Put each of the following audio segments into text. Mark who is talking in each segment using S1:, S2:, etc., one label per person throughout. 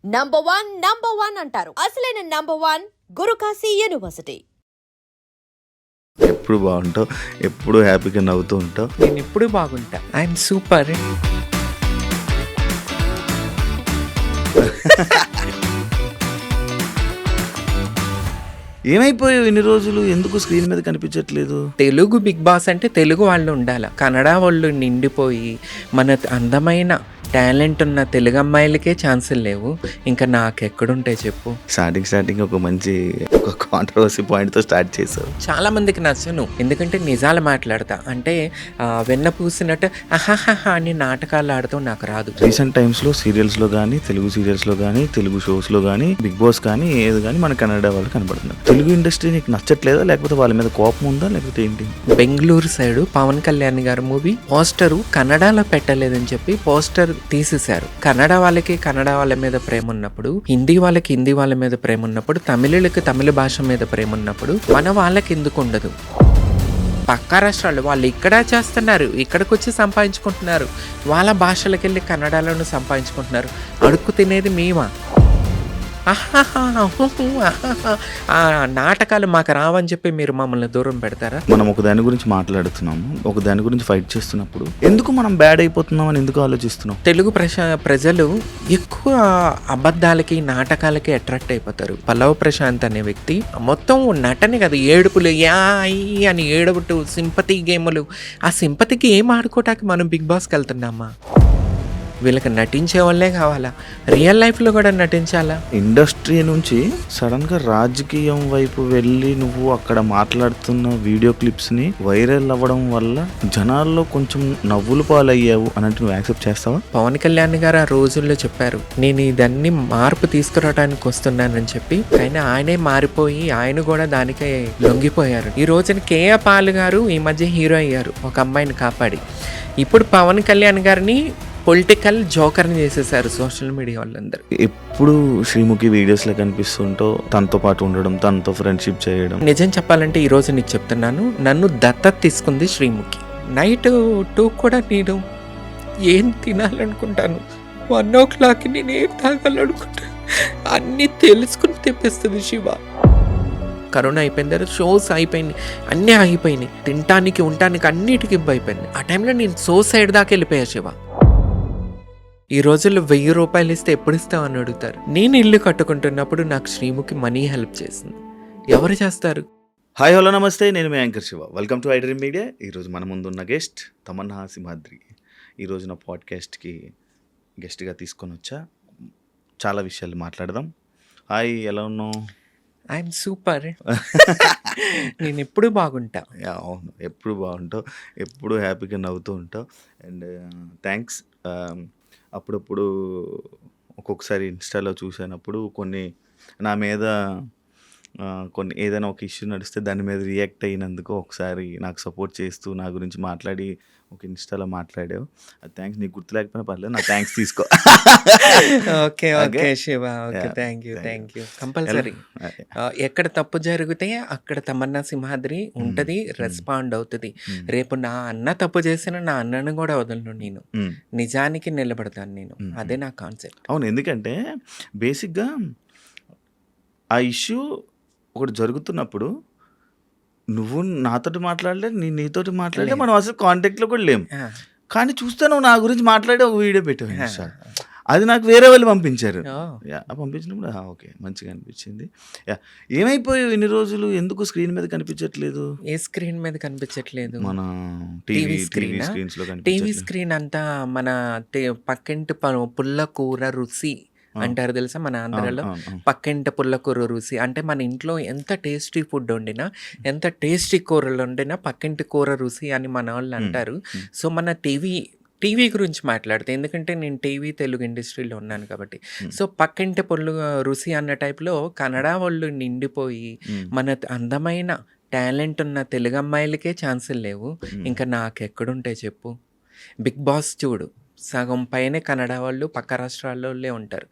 S1: Number one అంటారు. అసలైన number 1 Guru Kashi university.
S2: ఎప్పుడు బాగుంటావు, ఎప్పుడు హ్యాపీగా నవ్వుతూ ఉంటావు.
S3: నేను ఎప్పుడు బాగుంటా. I'm super.
S2: ఏమైపోయావు ఇన్ని రోజులు, ఎందుకు స్క్రీన్ మీద కనిపించట్లేదు?
S3: తెలుగు బిగ్ బాస్ అంటే తెలుగు వాళ్ళు ఉండాలి. కన్నడ వాళ్ళు నిండిపోయి మన అందమైన టాలెంట్ ఉన్న తెలుగు అమ్మాయిలకే ఛాన్సులు లేవు. ఇంకా నాకెక్కడుంటాయి చెప్పు.
S2: స్టార్టింగ్ ఒక మంచి కాంట్రవర్సీ పాయింట్తో స్టార్ట్ చేసావు.
S3: చాలా మందికి నచ్చను, ఎందుకంటే నిజాలు మాట్లాడతా. అంటే వెన్న పూసినట్టు అహాహా అని నాటకాలు ఆడుతూ నాకు రాదు.
S2: రీసెంట్ టైమ్స్లో సీరియల్స్లో కానీ, తెలుగు సీరియల్స్లో కానీ, తెలుగు షోస్లో కానీ, బిగ్ బాస్ కానీ ఏది కానీ మన కన్నడ వాళ్ళు కనబడుతున్నారు. తెలుగు ఇండస్ట్రీ నీకు నచ్చట్లేదా, లేకపోతే వాళ్ళ మీద కోపం ఉందా, లేకపోతే ఏంటి?
S3: బెంగళూరు సైడు పవన్ కళ్యాణ్ గారి మూవీ పోస్టరు కన్నడలో పెట్టలేదని చెప్పి పోస్టర్ తీసేశారు. కన్నడ వాళ్ళకి కన్నడ వాళ్ళ మీద ప్రేమ ఉన్నప్పుడు, హిందీ వాళ్ళకి హిందీ వాళ్ళ మీద ప్రేమ ఉన్నప్పుడు, తమిళులకి తమిళ భాష మీద ప్రేమ ఉన్నప్పుడు మన వాళ్ళకి ఎందుకు ఉండదు? పక్క రాష్ట్రాలు వాళ్ళు ఇక్కడ చేస్తున్నారు, ఇక్కడికి వచ్చి సంపాదించుకుంటున్నారు, వాళ్ళ భాషలకు వెళ్ళి కన్నడలను సంపాదించుకుంటున్నారు. అడుక్కు తినేది మేమా? ఆ నాటకాలు మాకు రావని చెప్పి మీరు మమ్మల్ని దూరం పెడతారా?
S2: మనం ఒక దాని గురించి మాట్లాడుతున్నాము, ఒక దాని గురించి ఫైట్ చేస్తున్నప్పుడు ఎందుకు మనం బ్యాడ్ అయిపోతున్నాం అని ఎందుకు ఆలోచిస్తున్నాం?
S3: తెలుగు ప్రజలు ఎక్కువ అబద్ధాలకి నాటకాలకి అట్రాక్ట్ అయిపోతారు. పల్లవ ప్రశాంత్ అనే వ్యక్తి మొత్తం నటనే కదా, ఏడుపులు యాయి అని ఏడుపుటు, సింపతి గేములు. ఆ సింపతికి ఏం ఆడుకోవటానికి మనం బిగ్ బాస్కి వెళ్తున్నామా? వీళ్ళకి నటించే వాళ్ళే కావాలా? రియల్ లైఫ్లో కూడా నటించాలా?
S2: ఇండస్ట్రీ నుంచి సడన్గా రాజకీయం వైపు వెళ్ళి నువ్వు అక్కడ మాట్లాడుతున్న వీడియో క్లిప్స్ని వైరల్ అవ్వడం వల్ల జనాల్లో కొంచెం నవ్వులు పాలయ్యావు అని అంటే నువ్వు యాక్సెప్ట్ చేస్తావా?
S3: పవన్ కళ్యాణ్ గారు ఆ రోజుల్లో చెప్పారు, నేను ఇదన్నీ మార్పు తీసుకురావడానికి వస్తున్నానని చెప్పి. కానీ ఆయనే మారిపోయి ఆయన కూడా దానికే లొంగిపోయారు. ఈ రోజున కేఏ పాల్ గారు ఈ మధ్య హీరో అయ్యారు, ఒక అమ్మాయిని కాపాడి. ఇప్పుడు పవన్ కళ్యాణ్ గారిని పొలిటికల్ జోకర్ని చేసేసారు సోషల్ మీడియా వాళ్ళందరూ.
S2: ఎప్పుడు శ్రీముఖి వీడియోస్లో కనిపిస్తుంటో తనతో పాటు ఉండడం, తనతో ఫ్రెండ్షిప్ చేయడం.
S3: నిజం చెప్పాలంటే ఈ రోజు నీకు చెప్తున్నాను, నన్ను దత్తత తీసుకుంది శ్రీముఖి. నైట్ 2 కూడా నేను ఏం తినాలనుకుంటాను, 1 o'clock నేను ఏం తాగాలనుకుంటాను అన్నీ తెలుసుకుని తెప్పిస్తుంది శివ. కరోనా అయిపోయింది, షోస్ అయిపోయింది, అన్నీ ఆగిపోయినాయి, తినటానికి ఉండటానికి అన్నిటికీ అయిపోయింది. ఆ టైంలో నేను సైడ్ దాకా వెళ్ళిపోయా శివ. ఈ రోజుల్లో 1000 రూపాయలు ఇస్తే ఎప్పుడు ఇస్తావు అని అడుగుతారు. నేను ఇల్లు కట్టుకుంటున్నప్పుడు నాకు శ్రీముఖి మనీ హెల్ప్ చేసింది. ఎవరు చేస్తారు?
S2: హాయ్ హలో నమస్తే, నేను మీ anchor Shiva. Welcome to iDream media. ఈరోజు మన ముందు ఉన్న గెస్ట్ తమన్నా సింహాద్రి. ఈరోజు నా పాడ్కాస్ట్కి గెస్ట్గా తీసుకొని వచ్చా. చాలా విషయాలు మాట్లాడదాం. హాయ్, ఎలా ఉన్నావు?
S3: I'm super. నేను ఎప్పుడు బాగుంటా.
S2: అవును, ఎప్పుడు బాగుంటావు, ఎప్పుడు హ్యాపీగా నవ్వుతూ ఉంటావు. And thanks. అప్పుడప్పుడు ఒక్కొక్కసారి ఇన్స్టాలో చూసినప్పుడు నా మీద కొన్ని ఏదైనా ఒక ఇష్యూ నడిస్తే దాని మీద రియాక్ట్ అయినందుకు ఒకసారి నాకు సపోర్ట్ చేస్తూ నా గురించి మాట్లాడి ఒక ఇన్స్టాలో మాట్లాడావు. థ్యాంక్స్. నీకు గుర్తు లేకపోయినా పర్లేదు, నా థ్యాంక్స్ తీసుకో.
S3: Okay okay Shiva, okay, thank you. Compulsory ఎక్కడ తప్పు జరిగితే అక్కడ తమన్నా సింహాద్రి ఉంటుంది, రెస్పాండ్ అవుతుంది. రేపు నా అన్న తప్పు చేసిన నా అన్నను కూడా వదలను నేను. నిజానికి నిలబడతాను నేను. అదే నా కాన్సెప్ట్.
S2: అవును, ఎందుకంటే బేసిక్గా ఆ ఇష్యూ ఒకటి జరుగుతున్నప్పుడు నువ్వు నాతోటి మాట్లాడలే, నేను నీతోటి మాట్లాడలే, మనం అసలు కాంటాక్ట్లో కూడా లేము. కానీ చూస్తే నువ్వు నా గురించి మాట్లాడే ఒక వీడియో పెట్టావు. అది నాకు వేరే వాళ్ళు పంపించారు. పంపించినప్పుడు ఓకే, మంచిగా అనిపించింది. ఏమైపోయావు ఇన్ని రోజులు, ఎందుకు స్క్రీన్ మీద కనిపించట్లేదు?
S3: ఏ స్క్రీన్ మీద కనిపించట్లేదు?
S2: మన
S3: టీవీ స్క్రీన్ అంతా మన పక్కింటి పుల్లకూర రుచి అంటారు తెలుసా మన ఆంధ్రాలో. పక్కింటి పుల్లకూర రుచి అంటే మన ఇంట్లో ఎంత టేస్టీ ఫుడ్ వండినా, ఎంత టేస్టీ కూరలు వండినా పక్కింటి కూర రుచి అని మన వాళ్ళు అంటారు. సో మన టీవీ గురించి మాట్లాడితే, ఎందుకంటే నేను టీవీ తెలుగు ఇండస్ట్రీలో ఉన్నాను కాబట్టి. సో పక్కింటి రుచి అన్న టైప్లో కన్నడ వాళ్ళు నిండిపోయి మన అందమైన టాలెంట్ ఉన్న తెలుగు అమ్మాయిలకే ఛాన్సులు లేవు. ఇంకా నాకెక్కడుంటాయి చెప్పు. బిగ్ బాస్ చూడు, సగం పైనే కన్నడ వాళ్ళు పక్క రాష్ట్రాల్లో ఉంటారు.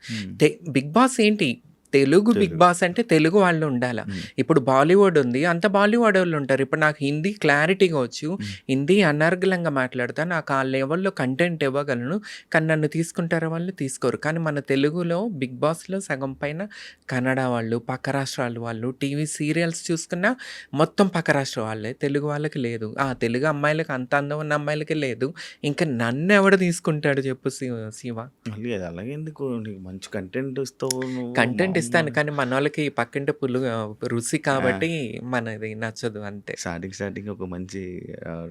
S3: బిగ్ బాస్ ఏంటి, తెలుగు బిగ్
S2: తెలుగు.
S3: బాస్ అంటే తెలుగు వాళ్ళు ఉండాలా.
S2: హ్మ్.
S3: ఇప్పుడు బాలీవుడ్ ఉంది. అంత బాలీవుడ్ వాళ్ళు ఉంటారు. ఇప్పుడు నాకు హిందీ క్లారిటీగా వచ్చు. హిందీ అనర్గళంగా మాట్లాడతా. నాకు ఆ లెవెల్‌లో కంటెంట్ ఇవ్వగలను. కానీ నన్ను తీసుకుంటారా వాళ్ళు? తీసుకోరు. కానీ మన తెలుగులో బిగ్ బాస్‌లో సగం పైన కన్నడ వాళ్ళు, పక్క రాష్ట్రాల వాళ్ళు, టీవీ సీరియల్స్ చూసుకున్నా మొత్తం పక్క రాష్ట్రం వాళ్ళే. తెలుగు వాళ్ళకి లేదు. తెలుగు అమ్మాయిలకి అంత అందం ఉన్న అమ్మాయిలకి లేదు. ఇంకా నన్నెవడు తీసుకుంటాడు చెప్పు శివ?
S2: మళ్ళీ అది అలాగే ఎందుకు? నీకు మంచి కంటెంట్ ఇస్తావు నువ్వు
S3: కంటెంట్ ఇస్తాను.
S2: మామూలుగా.
S3: కానీ మనోళ్ళకి పక్కింటి రుచి
S2: ఆ!
S3: కాబట్టి మనది నచ్చదు అంతే.
S2: స్టార్టింగ్ ఒక మంచి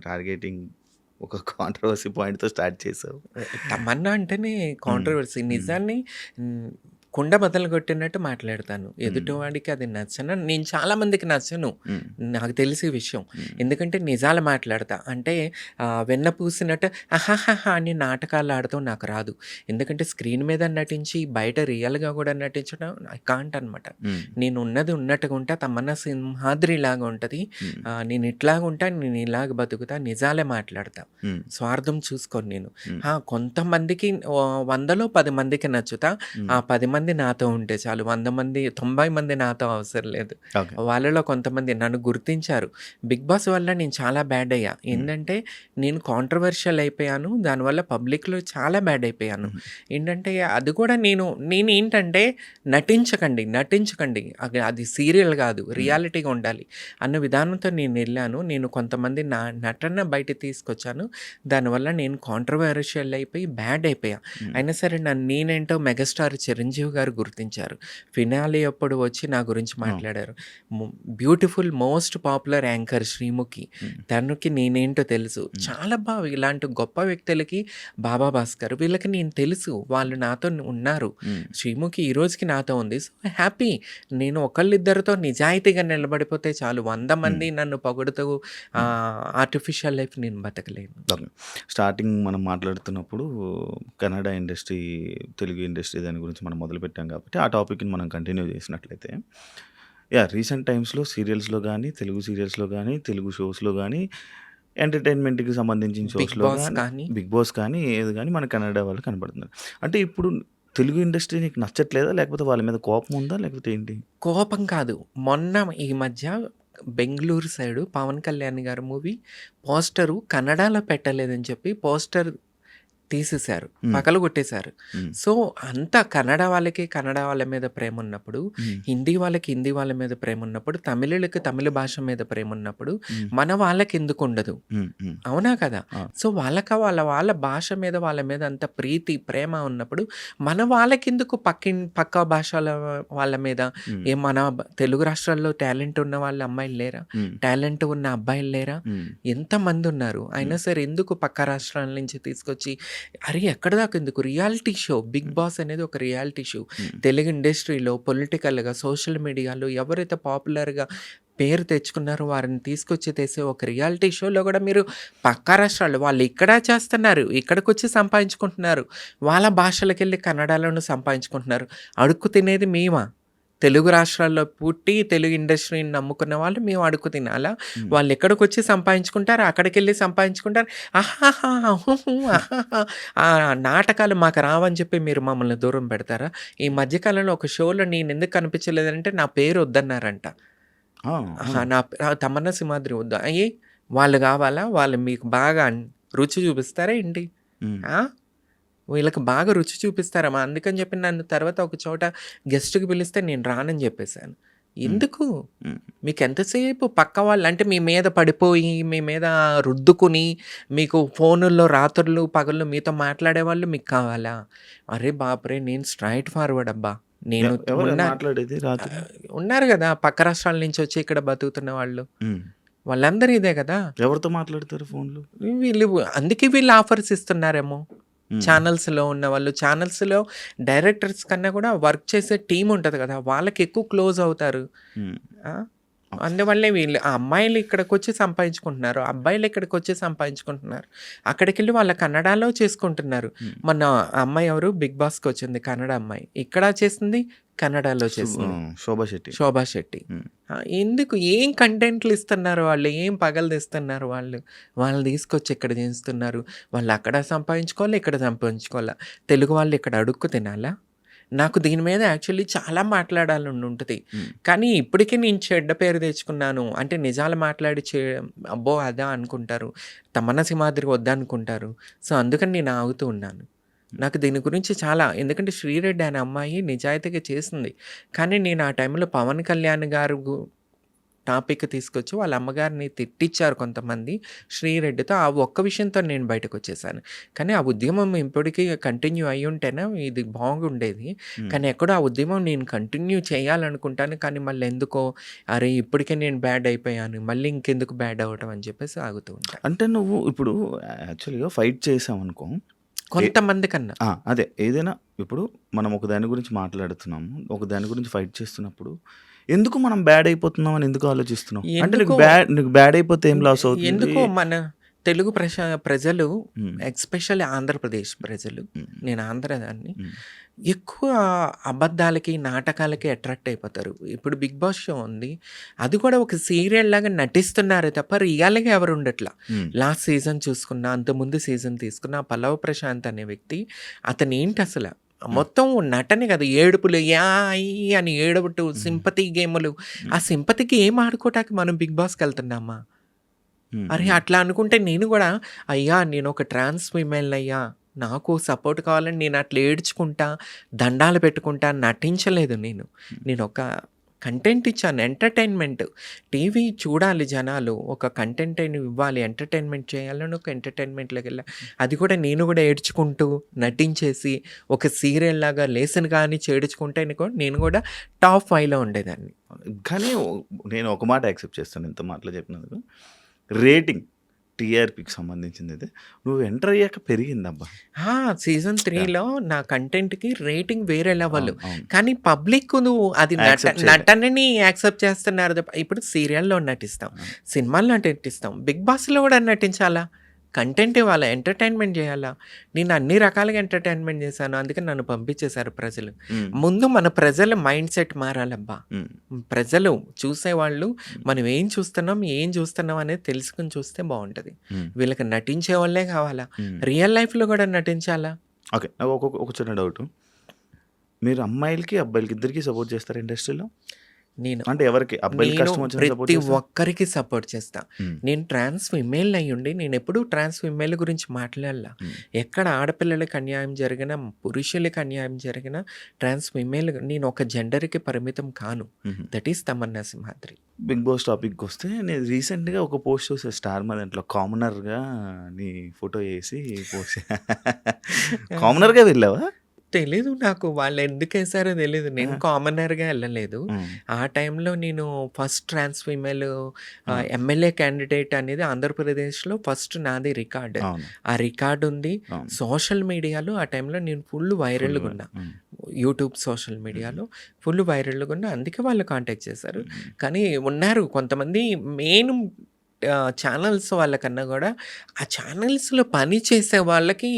S2: టార్గెటింగ్ ఒక కాంట్రవర్సీ పాయింట్‌తో స్టార్ట్ చేసావు.
S3: తమన్నా అంటేనే
S2: హ్మ్.
S3: కాంట్రోవర్సీ.
S2: హ్మ్.
S3: నిజాన్ని హ్మ్, కుండ బద్దలు కొట్టినట్టు మాట్లాడతాను.
S2: హ్మ్.
S3: ఎదుటివాడికి అది నేను చాలా మందికి నచ్చను.
S2: హ్మ్.
S3: నాకు తెలిసే విషయం.
S2: హ్మ్.
S3: ఎందుకంటే నిజాలు మాట్లాడతా. అంటే వెన్న పూసినట్టు అహాహాహా అని నాటకాలు ఆడటం నాకు రాదు. ఎందుకంటే స్క్రీన్ మీద నటించి, బయట రియల్‌గా కూడా నటించడం ఐ కాంట్ అనమాట.
S2: హ్మ్.
S3: నేను ఉన్నది ఉన్నట్టుగా ఉంటా. తమన్నా సింహాద్రిలాగా ఉంటది.
S2: హ్మ్.
S3: నేను ఇట్లాగుంటా, నేను ఇలాగ బతుకుతా, నిజాలే మాట్లాడతా.
S2: హ్మ్.
S3: స్వార్థం చూసుకోను నేను.
S2: హ్మ్.
S3: కొంతమందికి 100లో 10 మందికి నచ్చుతా.
S2: హ్మ్.
S3: 10 మంది నాతో ఉంటే చాలు. 100 మంది, 90 మంది నాతో అవసరం లేదు.
S2: ఓకే.
S3: వాళ్ళలో కొంతమంది నన్ను గుర్తించారు. బిగ్ బాస్ వల్ల నేను చాలా బ్యాడ్ అయ్యా.
S2: హ్మ్.
S3: ఏంటంటే నేను కాంట్రోవర్షియల్ అయిపోయాను. దానివల్ల పబ్లిక్‌లో చాలా బ్యాడ్ అయిపోయాను.
S2: హుహు.
S3: ఏంటంటే అది కూడా నేనేంటంటే నటించకండి. అది సీరియల్ కాదు.
S2: హ్మ్.
S3: రియాలిటీగా ఉండాలి అన్న విధానంతో నేనెళ్ళాను. నేను కొంతమంది నటన బయటకి తీసుకొచ్చాను. దానివల్ల నేను కాంట్రోవర్షియల్ అయిపోయి బ్యాడ్ అయిపోయా.
S2: హ్మ్.
S3: అయినా సరే నేనేంటో మెగాస్టార్ చిరంజీవి గారు గుర్తించారు. ఫినాలే అప్పుడు వచ్చి నా గురించి
S2: ఆ!
S3: మాట్లాడారు. ము beautiful most popular anchor Sreemukhi.
S2: హ్మ్.
S3: తనకి నేనేంటో తెలుసు.
S2: హ్మ్.
S3: చాలా ఇలాంటి గొప్ప వ్యక్తులకి బాబా భాస్కర్ వీళ్ళకి నేను తెలుసు. వాళ్ళు నాతో ఉన్నారు.
S2: హ్మ్.
S3: శ్రీముఖి ఈ రోజుకి నాతో ఉంది. So, happy. నేను ఒకళ్ళిద్దరితో నిజాయితీగా నిలబడిపోతే చాలు. 100
S2: హ్మ్.
S3: మంది నన్ను పొగుడుతూ
S2: హ్మ్.
S3: ఆర్టిఫిషియల్ లైఫ్ నేను బతకలేను.
S2: ఓకే. స్టార్టింగ్ మనం మాట్లాడుతున్నప్పుడు కన్నడ ఇండస్ట్రీ, తెలుగు ఇండస్ట్రీ దాని గురించి మనం మొదలుపెట్టాం కాబట్టి, ఆ టాపిక్‌ని మనం కంటిన్యూ చేసినట్లయితే, రీసెంట్ టైమ్స్‌లో సీరియల్స్‌లో గానీ, తెలుగు సీరియల్స్‌లో గానీ, తెలుగు షోస్‌లో గానీ, ఎంటర్‌టైన్‌మెంట్‌కి సంబంధించిన
S3: బిగ్
S2: షోస్‌లో
S3: బాస్
S2: గానీ,
S3: కానీ
S2: 'బిగ్ బాస్' కానీ, ఏది గానీ మన కన్నడ వాళ్ళు కనపడుతున్నారు. అంటే ఇప్పుడు తెలుగు ఇండస్ట్రీ నీకు నచ్చట్లేదా? లేకపోతే వాళ్ళ మీద కోపం ఉందా? లేకపోతే ఏంటి?
S3: కోపం కాదు. మొన్న ఈ మధ్య బెంగుళూరు సైడు 'పవన్ కళ్యాణ్' గారి మూవీ పోస్టరు కన్నడలో పెట్టలేదని చెప్పి పోస్టర్ తీసేశారు.
S2: హ్మ్.
S3: పగలగొట్టేశారు.
S2: హ్మ్.
S3: సో, అంతా కన్నడ వాళ్ళకి కన్నడ వాళ్ళ మీద ప్రేమున్నప్పుడు,
S2: హ్మ్.
S3: హిందీ వాళ్ళకి హిందీ వాళ్ళ మీద ప్రేమున్నప్పుడు, తమిళులకి తమిళ భాష మీద ప్రేమున్నప్పుడు,
S2: హ్మ్.
S3: మన వాళ్ళకెందుకుండదు?
S2: హ్మ్. హ్మ్.
S3: అవునా కదా!
S2: ఆ!
S3: సో, వాళ్ళ భాష మీద, వాళ్ళ మీద అంత ప్రీతి, ప్రేమ ఉన్నప్పుడు, మన వాళ్ళకెందుకు పక్క భాషల వాళ్ళ మీద
S2: హ్మ్.
S3: మన తెలుగు రాష్ట్రాల్లో టాలెంట్ ఉన్న వాళ్ళ అమ్మాయిలు లేరా?
S2: హ్మ్.
S3: టాలెంట్ ఉన్న అబ్బాయిలు లేరా?
S2: హ్మ్.
S3: ఎంతమందున్నారు. అయినా
S2: హ్మ్.
S3: సరే ఎందుకు పక్క రాష్ట్రాల నుంచి తీసుకొచ్చి అరే! ఎక్కడిదాకా ఎందుకు రియాలిటీ షో 'బిగ్
S2: హ్మ్.
S3: బాస్' అనేది ఒక రియాలిటీ షో.
S2: హ్మ్.
S3: తెలుగు ఇండస్ట్రీలో పొలిటికల్‌గా, సోషల్ మీడియాలో ఎవరైతే పాపులర్‌గా పేరు తెచ్చుకున్నారో వారిని తీసుకొచ్చి తెసే ఒక రియాలిటీ షోలో గూడా మీరు పక్కా రాష్ట్రాలు వాళ్ళు ఇక్కడ చేస్తున్నారు. ఇక్కడికొచ్చి సంపాదించుకుంటున్నారు. వాళ్ళ భాషలకెళ్ళి కన్నడలోను సంపాదించుకుంటున్నారు. అడుక్కు తినేది మేమా? తెలుగు రాష్ట్రాల్లో పుట్టి తెలుగు ఇండస్ట్రీని నమ్ముకున్న వాళ్ళు మేము అడుక్కు తినాలా?
S2: హ్మ్.
S3: వాళ్ళెక్కడికొచ్చి సంపాదించుకుంటారు. అక్కడికెళ్ళి సంపాదించుకుంటారు. ఆహాహా! హుహు. ఆహాహా! ఆ నాటకాలు మాకు రావని చెప్పి మీరు మమ్మల్ని దూరం పెడతారా? ఈ మధ్య కాలంలో ఒక షోలో నేనెందుకు కనిపించలేదంటే నా పేరు వద్దన్నారంట.
S2: ఆ!
S3: ఆహా!
S2: అవును.
S3: తమన్నా సింహాద్రి వద్దా? వాళ్ళు గావాలా? వాళ్ళు మీకు బాగా రుచి చూపిస్తారా ఏంటి?
S2: హ్మ్.
S3: ఆ! వీళ్ళకి బాగా రుచి చూపిస్తారమ్మా. అందుకని చెప్పి నన్ను తర్వాత ఒక చోట గెస్ట్‌కి పిలిస్తే నేను రానని జెప్పేసాను.
S2: హ్మ్.
S3: ఎందుకు?
S2: హ్మ్.
S3: మీకెంతసేపు పక్క వాళ్ళు అంటే మీ మీద పడిపోయి, మీ మీద రుద్దుకుని, మీకు ఫోనుల్లో రాత్రుళ్ళు, పగళ్ళు మీతో మాట్లాడేవాళ్ళు మీకు కావాలా? అరే బాప్రే! నేను స్ట్రెయిట్ ఫార్వర్డ్ అబ్బా! నేను
S2: ఎవరు
S3: ఉన్నా
S2: మాట్లాడేది రాత్రి?
S3: ఉన్నారు గదా! పక్క రాష్ట్రాల నుంచి వచ్చి ఇక్కడ బతుకుతున్న వాళ్ళు.
S2: హ్మ్.
S3: వాళ్ళందరూ ఇదే గదా!
S2: ఎవరితో మాట్లాడతారు ఫోన్‌లో?
S3: వీళ్ళు అందుకే వీళ్ళు ఆఫర్స్ ఇస్తున్నారేమో!
S2: హ్మ్.
S3: ఛానల్స్‌లో ఉన్నవాళ్ళు. ఛానల్స్‌లో డైరెక్టర్స్ కన్నా గూడా వర్క్ చేసే టీమ్ ఉంటది గదా! వాళ్ళకెక్కువ క్లోజ్ అవుతారు.
S2: హ్మ్.
S3: ఆ! అందువల్లే వీళ్ళు అమ్మాయిలు ఇక్కడికొచ్చి సంపాదించుకుంటున్నారు. అబ్బాయిలు ఇక్కడికొచ్చి సంపాదించుకుంటున్నారు. అక్కడికెళ్ళి వాళ్ళ కన్నడలో చేసుకుంటున్నారు.
S2: హ్మ్.
S3: మొన్న ఆ అమ్మాయి ఎవరు 'బిగ్ బాస్‌కొచ్చింది' కన్నడ అమ్మాయి. ఇక్కడ చేసింది, కన్నడలో చేసింది.
S2: శోభా శెట్టి.
S3: శోభా శెట్టి.
S2: హ్మ్.
S3: ఎందుకు ఏం కంటెంట్లు ఇస్తున్నారు వాళ్ళు? ఏం పగలు తీస్తున్నారు వాళ్ళు? వాళ్ళని తీసుకొచ్చి ఇక్కడ చేస్తున్నారు. వాళ్ళు అక్కడ సంపాదించుకోవాలి, ఇక్కడ సంపాదించుకోవాలా? తెలుగు వాళ్ళు ఇక్కడ అడుక్కు తినాలా? నాకు దీని మీద యాక్చువల్లీ చాలా మాట్లాడాలని ఉంటుంది.
S2: హ్మ్.
S3: కానీ ఇప్పటికీ నేను చెడ్డ పేరు తెచ్చుకున్నాను. అంటే నిజాలు మాట్లాడి అబ్బో! అదా అనుకుంటారు. తమన్నా సింహాద్రి వద్దనుకుంటారు. సో, అందుకని నేను ఆగుతూ ఉన్నాను. నాకు దీని గురించి చాలా ఎందుకంటే శ్రీరెడ్డి అనే అమ్మాయి నిజాయితీగా చేసింది. కానీ నేను ఆ టైంలో పవన్ కళ్యాణ్ గారు టాపిక్ తీసుకొచ్చి వాళ్ళ అమ్మగారిని తిట్టిచ్చారు కొంతమంది శ్రీరెడ్డితో. ఆ ఒక్క విషయంతో నేను బయటకొచ్చేసాను. కానీ ఆ ఉద్యమం ఇప్పటికీ కంటిన్యూ అయ్యుంటేనే ఇది బాగుండేది.
S2: హ్మ్.
S3: కానీ ఎక్కడో ఆ ఉద్యమం నేను కంటిన్యూ చేయాలనుకుంటాను. కానీ మళ్ళీ ఎందుకో అరే! ఇప్పటికే నేను బ్యాడ్ అయిపోయాను. మళ్ళీ ఇంకెందుకు బ్యాడ్ అవ్వటం అని చెప్పేసి ఆగుతూ ఉంటా.
S2: అంటే నువ్వు ఇప్పుడు యాక్చువల్‌గా ఫైట్ చేసావనుకో
S3: కొంతమంది కన్నా.
S2: అదే ఏదైనా ఇప్పుడు మనం ఒక దాని గురించి మాట్లాడుతున్నాము. ఒక దాని గురించి ఫైట్ చేస్తున్నప్పుడు ఎందుకు మనం బ్యాడ్ అయిపోతున్నాం అని ఎందుకు ఆలోచిస్తున్నావు? అంటే నీకు బ్యాడ్ అయిపోతే ఏం లాస్ అవుతుంది?
S3: ఎందుకో మన తెలుగు ప్రజలు
S2: హ్మ్.
S3: ఎస్పెషల్లీ ఆంధ్రప్రదేశ్ ప్రజలు,
S2: హ్మ్.
S3: నేను ఆంధ్రదాన్ని,
S2: హ్మ్.
S3: ఎక్కువ అబద్ధాలకి, నాటకాలకి అట్రాక్ట్ అయిపోతారు. ఇప్పుడు 'బిగ్ బాస్' షో ఉంది. అది కూడా ఒక సీరియల్ లాగా నటిస్తున్నారే తప్ప రియల్‌గా ఎవరు ఉండట్లా.
S2: హ్మ్.
S3: లాస్ట్ సీజన్ చూసుకున్నా, అంతకుముందు సీజన్ తీసుకున్నా, పల్లవ ప్రశాంత్ అనే వ్యక్తి అతనేంటి అసల మొత్తం నటనే కదా! ఏడుపులు యాయ్ అని ఏడవటం, సింపతి గేములు. ఆ సింపతికి ఏం ఆడుకోవటానికి మనం 'బిగ్ బాస్'కెళ్తున్నామా?
S2: హ్మ్.
S3: అరే! అట్లా అనుకుంటే నేను గూడా అయ్యా! నేనొక ట్రాన్స్ ఫీమేల్‌నయ్యా. నాకు సపోర్ట్ కావాలని నేను అట్లా ఏడ్చుకుంటా, దండాలు పెట్టుకుంటా నటించలేదు నేను. నేనొక కంటెంట్ ఇచ్చాను. ఎంటర్‌టైన్‌మెంట్. టీవీ చూడాలి జనాలు. ఒక కంటెంట్ ఇవ్వాలి. ఎంటర్‌టైన్‌మెంట్ చేయాలని ఒక ఎంటర్‌టైన్‌మెంట్‌లోకెళ్ళా. అది కూడా నేను గూడా ఏడ్చుకుంటూ, నటించేసి, ఒక సీరియల్‌లాగా లేసిన కానించి ఏడ్చుకుంటే నేను గూడా టాప్ 5లో ఉండేదాన్ని.
S2: కానీ నేను ఒక మాట యాక్సెప్ట్ చేస్తాను ఇంత మాటలు చెప్పినందుకు. రేటింగ్ టీఆర్‌పీకి సంబంధించిందైతే నువ్వు ఎంటర్ అయ్యాక పెరిగిందబ్బా!
S3: సీజన్ 3లో నా కంటెంట్‌కి రేటింగ్ వేరే లెవెల్.
S2: అవును.
S3: కానీ పబ్లిక్ నువ్వు అది
S2: యాక్సెప్ట్ చేయలే.
S3: నటనని యాక్సెప్ట్ చేస్తున్నారు తప్ప ఇప్పుడు సీరియల్‌లో నటిస్తాం. సినిమాల్లో నటిస్తాం. 'బిగ్ బాస్'లో కూడా నటించాలా? కంటెంట్ ఇవ్వాలా? ఎంటర్‌టైన్‌మెంట్ చేయాలా? నేను అన్ని రకాలుగా ఎంటర్‌టైన్‌మెంట్ చేశాను. అందుకే నన్ను పంపించేశారు ప్రజలు.
S2: హ్మ్.
S3: ముందు మన ప్రజల మైండ్ సెట్ మారాలబ్బా!
S2: హ్మ్.
S3: ప్రజలు చూసేవాళ్ళు మనం ఏం చూస్తున్నాం అనేది తెలుసుకొని చూస్తే బావుంటది.
S2: హ్మ్.
S3: వీళ్ళకి నటించే వాళ్ళే కావాలా?
S2: హ్మ్.
S3: రియల్ లైఫ్‌లో కూడా నటించాలా?
S2: ఓకే. ఒక చిన్న డౌటు. మీరు అమ్మాయిలకి, అబ్బాయిలకి ఇద్దరికీ సపోర్ట్ చేస్తారా ఇండస్ట్రీలో?
S3: నేను
S2: అంటే ఎవరికి? అబ్బాయిలకి
S3: నేను
S2: కష్టం వచ్చినా సపోర్ట్
S3: ప్రతి
S2: చేస్తారా?
S3: ఒక్కరికి సపోర్ట్ చేస్తా.
S2: హ్మ్.
S3: నేను ట్రాన్స్ ఫీమేల్ అయ్యుండి నేనెప్పుడూ ట్రాన్స్ ఫీమేల్ గురించి మాట్లాడలా.
S2: హ్మ్.
S3: ఎక్కడ ఆడపిల్లలకి అన్యాయం జరిగినా, పురుషులకి అన్యాయం జరిగినా ట్రాన్స్ ఫీమేల్ నేను ఒక జెండర్‌కి పరిమితం కాను.
S2: హుహు.
S3: That is Tamanna Simhadri.
S2: 'Bigg boss' టాపిక్‌కొస్తే నేను రీసెంట్‌గా ఒక పోస్ట్ చూసా స్టార్ మా దాంట్లో కామనర్‌గా నీ ఫోటో ఏసి పోస్ట్ కామనర్‌గా వెళ్ళావా?
S3: తెలీదు నాకు వాళ్ళెందుకేసారో తెలీదు. నేను
S2: ఆ!
S3: కామనర్‌గా ఎళ్ళలేదు.
S2: హ్మ్.
S3: ఆ టైంలో నేను ఫస్ట్ ట్రాన్స్ ఫీమేల్
S2: ఆ!
S3: ఎమ్మెల్యే క్యాండిడేట్ అనేది ఆంధ్రప్రదేశ్‌లో ఫస్ట్ నాది రికార్డ్.
S2: అవును.
S3: ఆ రికార్డ్ ఉంది.
S2: అవును.
S3: సోషల్ మీడియాలో ఆ టైంలో నేను ఫుల్ వైరల్‌గా ఉన్నా.
S2: హ్మ్.
S3: యూట్యూబ్, సోషల్ మీడియాలో ఫుల్ వైరల్‌గా ఉన్నా. అందుకే వాళ్ళు కాంటాక్ట్ చేశారు.
S2: హ్మ్.
S3: కానీ ఉన్నారు కొంతమంది మెయిన్ ఛానల్స్ వాళ్ళకన్నా గూడా ఆ ఛానల్స్‌లో పని చేసే వాళ్ళకి